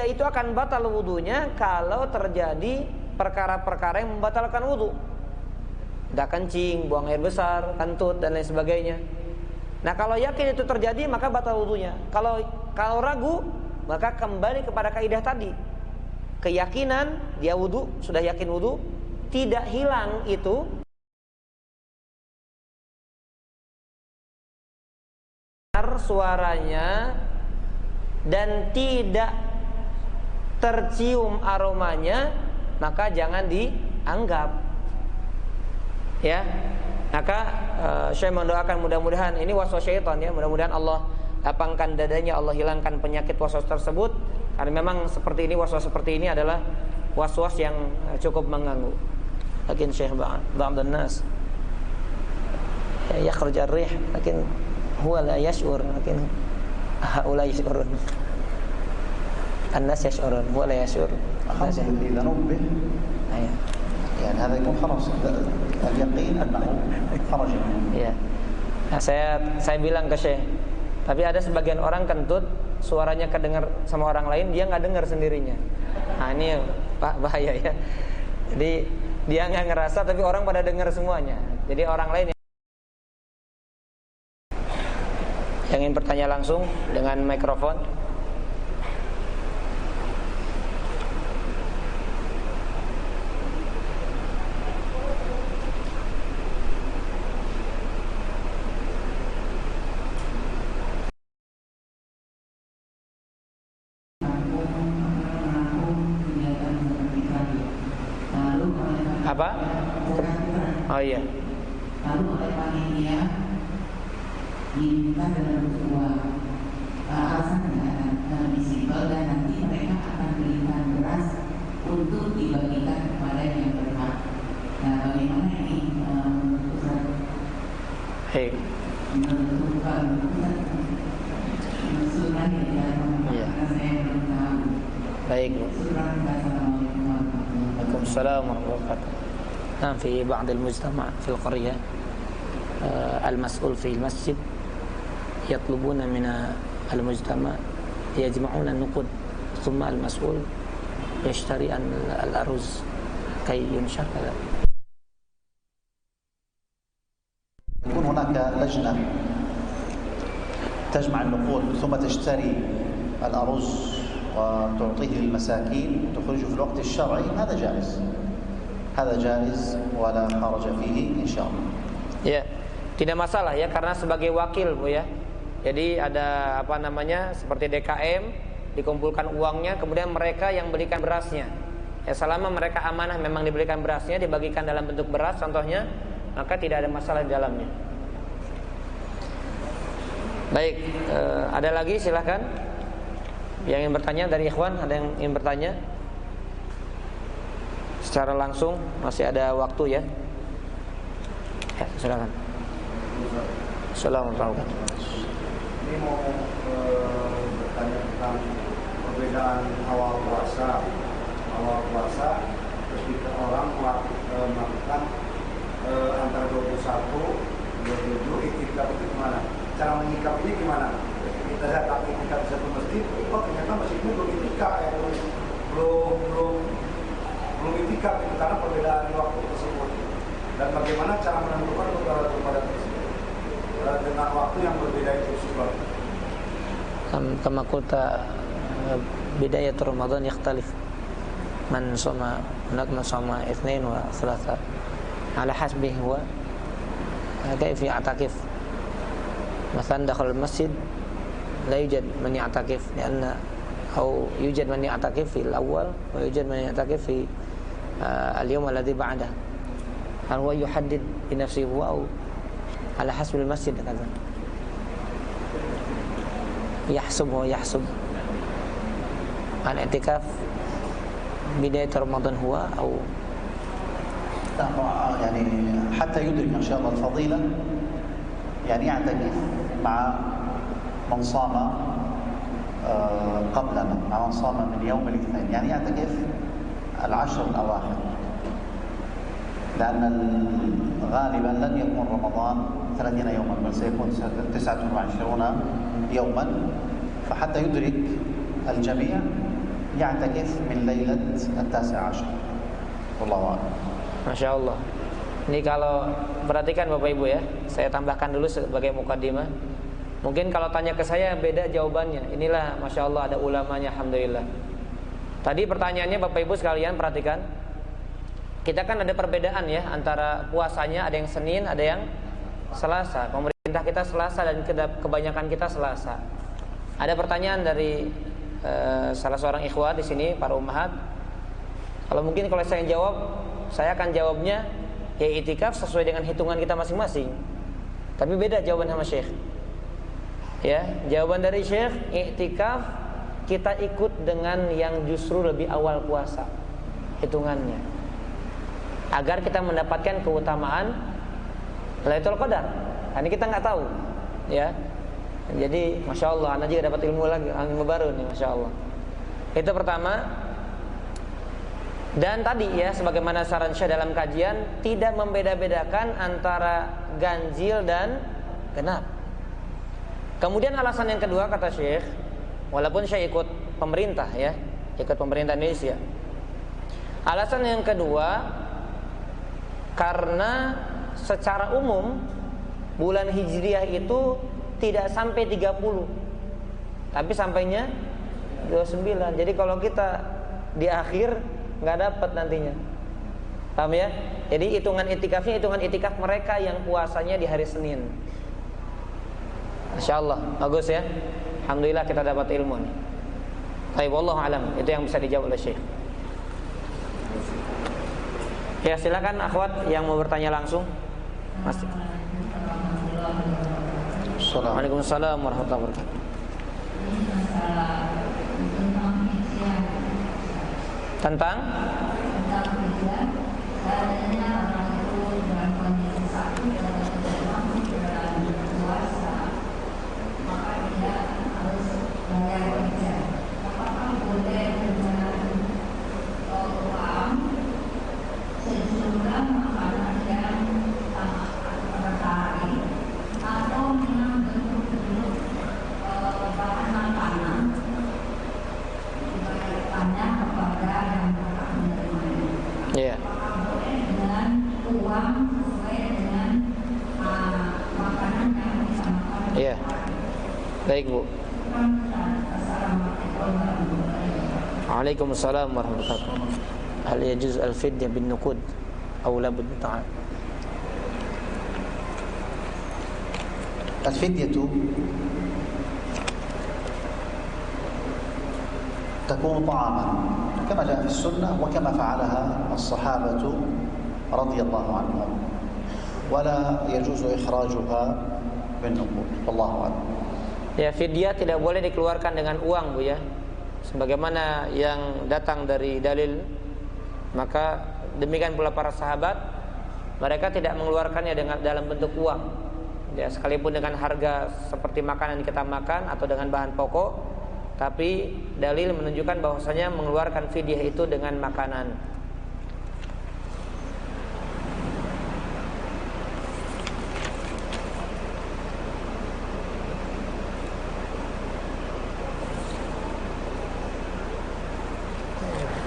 itu akan batal wudunya kalau terjadi perkara-perkara yang membatalkan wudu. Tidak kencing, buang air besar, kentut dan lain sebagainya. Nah, kalau yakin itu terjadi maka batal wudunya. Kalau ragu maka kembali kepada kaidah tadi. Keyakinan dia wudu, sudah yakin wudu, tidak hilang itu suaranya dan tidak tercium aromanya, maka jangan dianggap. Ya. Maka saya mendoakan mudah-mudahan ini waswas syaitan ya, mudah-mudahan Allah lapangkan dadanya, Allah hilangkan penyakit waswas tersebut. Karena memang seperti ini, waswas seperti ini adalah waswas yang cukup mengganggu. Lakin Syekh ba'd an-nas yakhruj ar-rih lakin huwa la yash'ur, lakin haula yash'urun. An-nas yash'urun, huwa la yash'ur.
خاصة إذا نبه يعني هذا يكون خلاص اليقين أنه خرج منه.
Ya. Nah, saya bilang ke Syekh, tapi ada sebagian orang kentut suaranya kedengar sama orang lain, dia nggak dengar sendirinya. Nah, ini bahaya ya. Jadi dia nggak ngerasa tapi orang pada dengar semuanya. Jadi orang lain yang ingin bertanya langsung dengan mikrofon. Apa? Oh iya.
Lalu oleh panitia diminta dalam sebuah alasan dengan visible, dan nanti mereka akan berikan beras untuk dibagikan kepada yang berhak. Nah, bagaimana ini Ustaz?
Hei.
Sunnah ya, karena saya belum tahu.
Baik.
Assalamualaikum warahmatullahi wabarakatuh.
Waalaikumsalam warahmatullahi wabarakatuh. Nah, في بعض المجتمع في القرية المسؤول في المسجد يطلبون من المجتمع يجمعون النقود ثم المسؤول يشتري الأرز كي ينشر.
يكون هناك لجنة تجمع النقود ثم تشتري الأرز وتعطيه للمساكين تخرجه في الوقت الشرعي، هذا جائز ولا حرج فيه إن شاء الله.
Ya, tidak masalah ya, karena sebagai wakil Bu ya. Jadi ada seperti DKM, dikumpulkan uangnya, kemudian mereka yang belikan berasnya. Ya, selama mereka amanah memang diberikan berasnya, dibagikan dalam bentuk beras contohnya, maka tidak ada masalah di dalamnya. Baik, ada lagi silahkan. Yang ingin bertanya dari ikhwan, ada yang ingin bertanya? Secara langsung masih ada waktu ya. Ya, silakan. Assalamualaikum.
Ini mau bertanya tentang perbedaan awal puasa. Terus kita orang melakukan antara 21, 27 iktikaf itu gimana? Cara menyikapinya gimana? Kita datang iktikaf di satu masjid, ternyata masjidnya belum iktikaf ya, belum itikaf itu karena perbedaan waktu tersebut. Dan bagaimana cara menentukan kepada tersebut dengan waktu yang berbeda itu sebab.
Kama qulta bidayat Ramadan yakhtalif. Man shoma hunak man shoma itsnain wa thalatha ala hasbihi huwa kayf ya'takif. مثلا دخل المسجد لا يوجد من يعتكف لأن أو يوجد من يعتكف في الأول ويوجد من يعتكف في اليوم الذي بعده. هل هو يحدد بنفسه هو أو على حسب المسجد كذا؟ يحسب الاعتكاف بداية رمضان هو أو
يعني حتى يدرك إن شاء الله الفضيلة، يعني يعتكف مع من صام قبلنا، مع من صام من يوم الاثنين، يعني يعتكف العشر الأواخر، لأن غالبا لن يكون رمضان 30 يوما بل سيكون 29 يوما، فحتى يدرك الجميع يعتكف من ليلة 19. والله أعلم.
Masya Allah. Ini kalau perhatikan Bapak Ibu ya, saya tambahkan dulu sebagai mukadimah. Mungkin kalau tanya ke saya beda jawabannya. Inilah Masya Allah ada ulamanya, alhamdulillah. Tadi pertanyaannya Bapak Ibu sekalian perhatikan. Kita kan ada perbedaan ya antara puasanya, ada yang Senin, ada yang Selasa. Pemerintah kita Selasa dan kebanyakan kita Selasa. Ada pertanyaan dari salah seorang ikhwah di sini, para ummahat. Kalau mungkin kalau saya jawab, saya akan jawabnya ya itikaf sesuai dengan hitungan kita masing-masing. Tapi beda jawaban sama Syekh. Ya, jawaban dari Syekh, iktikaf kita ikut dengan yang justru lebih awal puasa hitungannya, agar kita mendapatkan keutamaan Lailatul Qadar. Ini kita nggak tahu, ya. Jadi, masya Allah, anak juga dapat ilmu lagi, ilmu baru nih, masya Allah. Itu pertama. Dan tadi ya, sebagaimana saran Syekh dalam kajian, tidak membeda-bedakan antara ganjil dan genap. Kemudian alasan yang kedua kata Syekh, walaupun Syekh ikut pemerintah ya, ikut pemerintah Indonesia. Alasan yang kedua, karena secara umum bulan Hijriah itu tidak sampai 30, tapi sampainya 29. Jadi kalau kita di akhir nggak dapat nantinya, paham ya? Jadi hitungan itikafnya hitungan itikaf mereka yang puasanya di hari Senin. Masya Allah, bagus ya. Alhamdulillah kita dapat ilmu nih. Baik, wallahu alam. Itu yang bisa dijawab oleh Syekh. Ya silakan akhwat yang mau bertanya langsung. Mas. Waalaikumsalam warahmatullahi wabarakatuh. Tentang ya. Iya. Baik, Bu. Waalaikumsalam warahmatullahi wabarakatuh. Hal yajuz al-fidyah bin nuqud aw la bud ta'al?
الفدية تكون طعاما كما جاء في السنة وكما فعلها الصحابة رضي الله عنهم، ولا يجوز إخراجها بالنقود. والله أعلم.
Ya, fidyah tidak boleh dikeluarkan dengan uang, Bu ya. Sebagaimana yang datang dari dalil, maka demikian pula para sahabat, mereka tidak mengeluarkannya dengan dalam bentuk uang. Ya, sekalipun dengan harga seperti makanan yang kita makan atau dengan bahan pokok, tapi dalil menunjukkan bahwasanya mengeluarkan fidyah itu dengan makanan.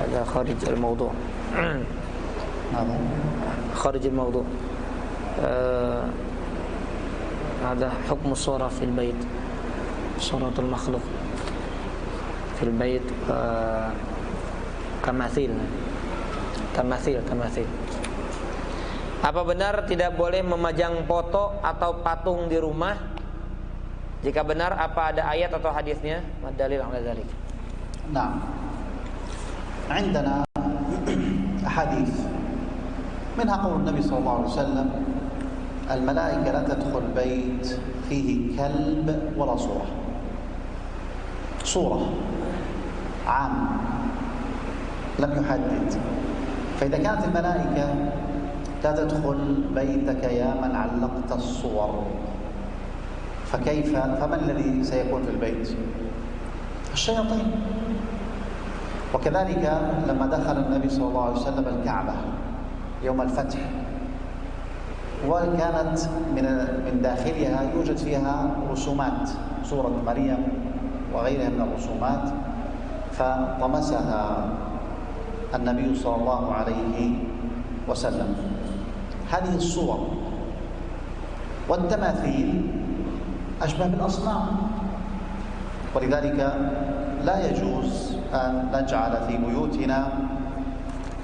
Ada kharij al-mawdu'. Kharij al-mawdu'. هذا حكم الصورة في البيت، صورة المخلوق في البيت كمثيل. Apa benar tidak boleh memajang foto atau patung di rumah? Jika benar, apa ada ayat atau hadisnya? Dalil ala dzalik.
نعم، عندنا أحاديث منها قول النبي صلى الله عليه وسلم: الملائكة لا تدخل بيت فيه كلب ولا صورة عام لم يحدد. فإذا كانت الملائكة لا تدخل بيتك يا من علقت الصور، فمن الذي سيكون في البيت؟ الشياطين. وكذلك لما دخل النبي صلى الله عليه وسلم الكعبة يوم الفتح، وكانت من داخلها يوجد فيها رسومات، صورة مريم وغيرها من الرسومات، فطمسها النبي صلى الله عليه وسلم. هذه الصور والتماثيل أشبه بالأصنام، ولذلك لا يجوز أن نجعل في بيوتنا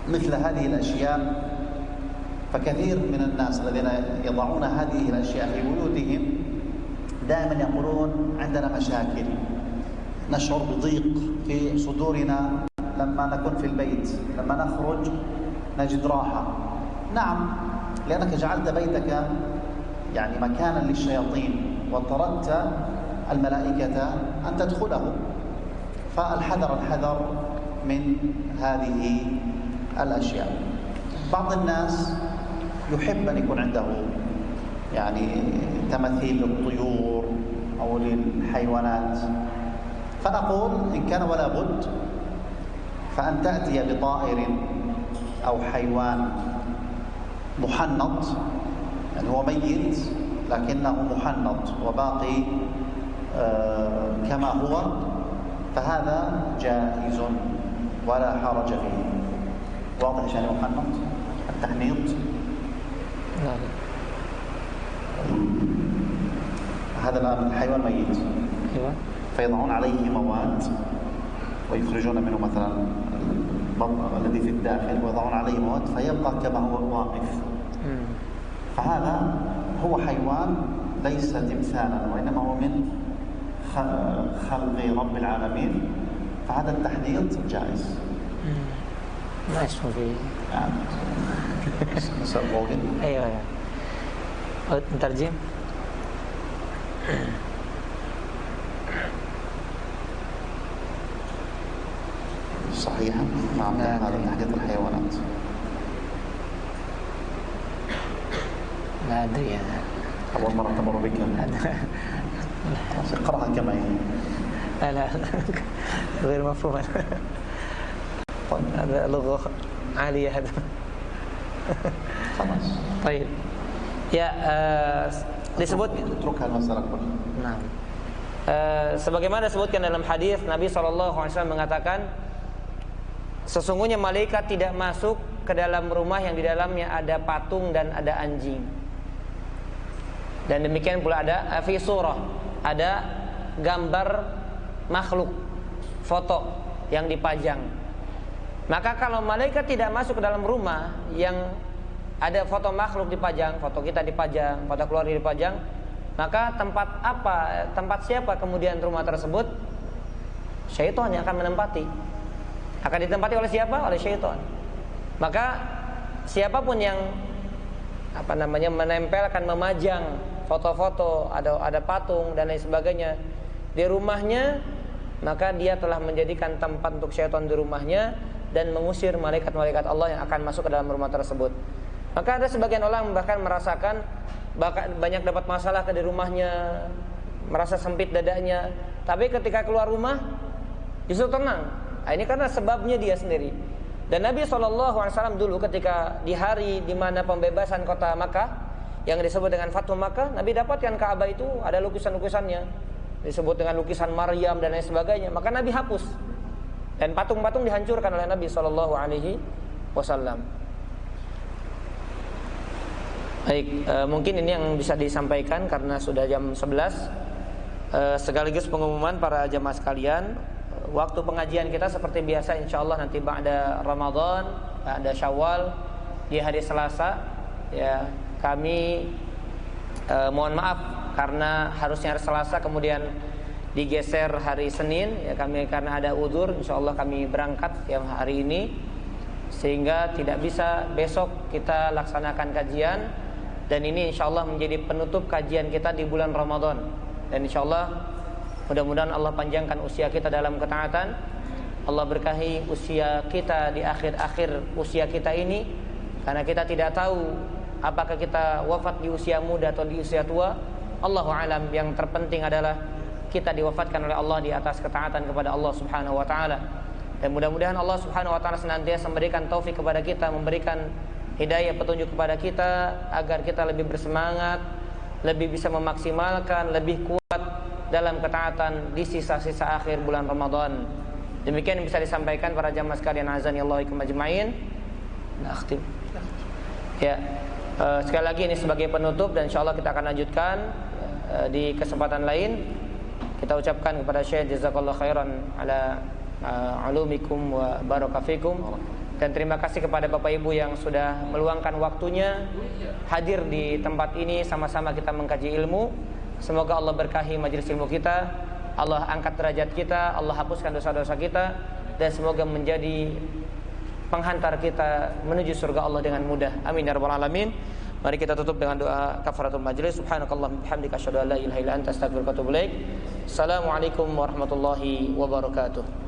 مثل هذه الأشياء. فكثير من الناس الذين يضعون هذه الأشياء في بيوتهم دائما يقولون عندنا مشاكل، نشعر بضيق في صدورنا لما نكون في البيت، لما نخرج نجد راحة. نعم، لأنك جعلت بيتك يعني مكانا للشياطين وطردت الملائكة أن تدخله، فالحذر الحذر من هذه الأشياء. بعض الناس يحب أن يكون عنده يعني تماثيل للطيور أو للحيوانات، فنقول إن كان ولا بد فأن تأتي بطائر أو حيوان محنط، يعني هو ميت لكنه محنط وباقي كما هو، فهذا جائز ولا حرج فيه. واضح شأن محنط التحنيط؟
نعم.
هذا الحيوان ميت،
أيوة.
فيضعون عليه مواد ويخرجون منه مثلا الذي في الداخل ويضعون عليه مواد فيبقى كما هو واقف. فهذا هو حيوان ليس تمثالا، وإنما هو من خلق رب العالمين، فهذا التحنيط جائز.
ما اسمه فيه؟
نسأل الله.
أيوة. نترجم.
صحيح. نعم، هذا تحنيط الحيوانات.
لا أدري أنا.
أول مرة تمر بك. اقرأها كما هي.
لا غير مفهوم.
طيب.
هذا لغة عالية هذا.
خلاص.
طيب. Ya, disebut
اتركها المسألة كلها.
Nah. Sebagaimana disebutkan dalam hadis, Nabi SAW mengatakan, sesungguhnya malaikat tidak masuk ke dalam rumah yang di dalamnya ada patung dan ada anjing. Dan demikian pula ada fi surah, ada gambar makhluk, foto yang dipajang. Maka kalau malaikat tidak masuk ke dalam rumah yang ada foto makhluk dipajang, foto kita dipajang, foto keluarga dipajang, maka tempat siapa kemudian rumah tersebut? Syaitan yang akan menempati. Akan ditempati oleh siapa? Oleh syaitan. Maka siapapun yang menempelkan, memajang foto-foto, ada patung dan lain sebagainya di rumahnya, maka dia telah menjadikan tempat untuk syaitan di rumahnya dan mengusir malaikat-malaikat Allah yang akan masuk ke dalam rumah tersebut. Maka ada sebagian orang bahkan merasakan banyak dapat masalah di rumahnya, merasa sempit dadanya, tapi ketika keluar rumah justru tenang. Nah, ini karena sebabnya dia sendiri. Dan Nabi SAW dulu ketika di hari di mana pembebasan kota Makkah yang disebut dengan Fathu Makkah, Nabi dapatkan Ka'bah itu ada lukisan-lukisannya, disebut dengan lukisan Maryam dan lain sebagainya. Maka Nabi hapus dan patung-patung dihancurkan oleh Nabi SAW. Baik, mungkin ini yang bisa disampaikan karena sudah jam 11. Sekaligus pengumuman para jamaah sekalian, waktu pengajian kita seperti biasa insyaallah nanti ba'da Ramadan, ba'da Syawal di hari Selasa. Ya, kami mohon maaf karena harusnya hari Selasa kemudian digeser hari Senin. Ya, kami karena ada udzur, insyaallah kami berangkat yang hari ini sehingga tidak bisa besok kita laksanakan kajian. Dan ini insyaallah menjadi penutup kajian kita di bulan Ramadan. Dan insyaallah mudah-mudahan Allah panjangkan usia kita dalam ketaatan. Allah berkahi usia kita di akhir-akhir usia kita ini, karena kita tidak tahu apakah kita wafat di usia muda atau di usia tua. Allahu a'lam. Yang terpenting adalah kita diwafatkan oleh Allah di atas ketaatan kepada Allah Subhanahu wa taala. Dan mudah-mudahan Allah Subhanahu wa taala senantiasa memberikan taufik kepada kita, memberikan hidayah petunjuk kepada kita agar kita lebih bersemangat, lebih bisa memaksimalkan, lebih kuat dalam ketaatan di sisa-sisa akhir bulan Ramadan. Demikian yang bisa disampaikan para jamaah sekalian, azanillahu wa iyyakum ajma'in. Ya, sekali lagi ini sebagai penutup dan insyaallah kita akan lanjutkan di kesempatan lain. Kita ucapkan kepada Syekh jazakallahu khairan ala ulumikum wa barakafikum, dan terima kasih kepada Bapak Ibu yang sudah meluangkan waktunya hadir di tempat ini, sama-sama kita mengkaji ilmu. Semoga Allah berkahi majelis ilmu kita, Allah angkat derajat kita, Allah hapuskan dosa-dosa kita, dan semoga menjadi penghantar kita menuju surga Allah dengan mudah. Amin ya rabbal alamin. Mari kita tutup dengan doa kafaratul majlis. Subhanakallahumma bihamdika asyhadu an la ilaha illa anta astaghfiruka wa atubu ilaik. Assalamualaikum warahmatullahi wabarakatuh.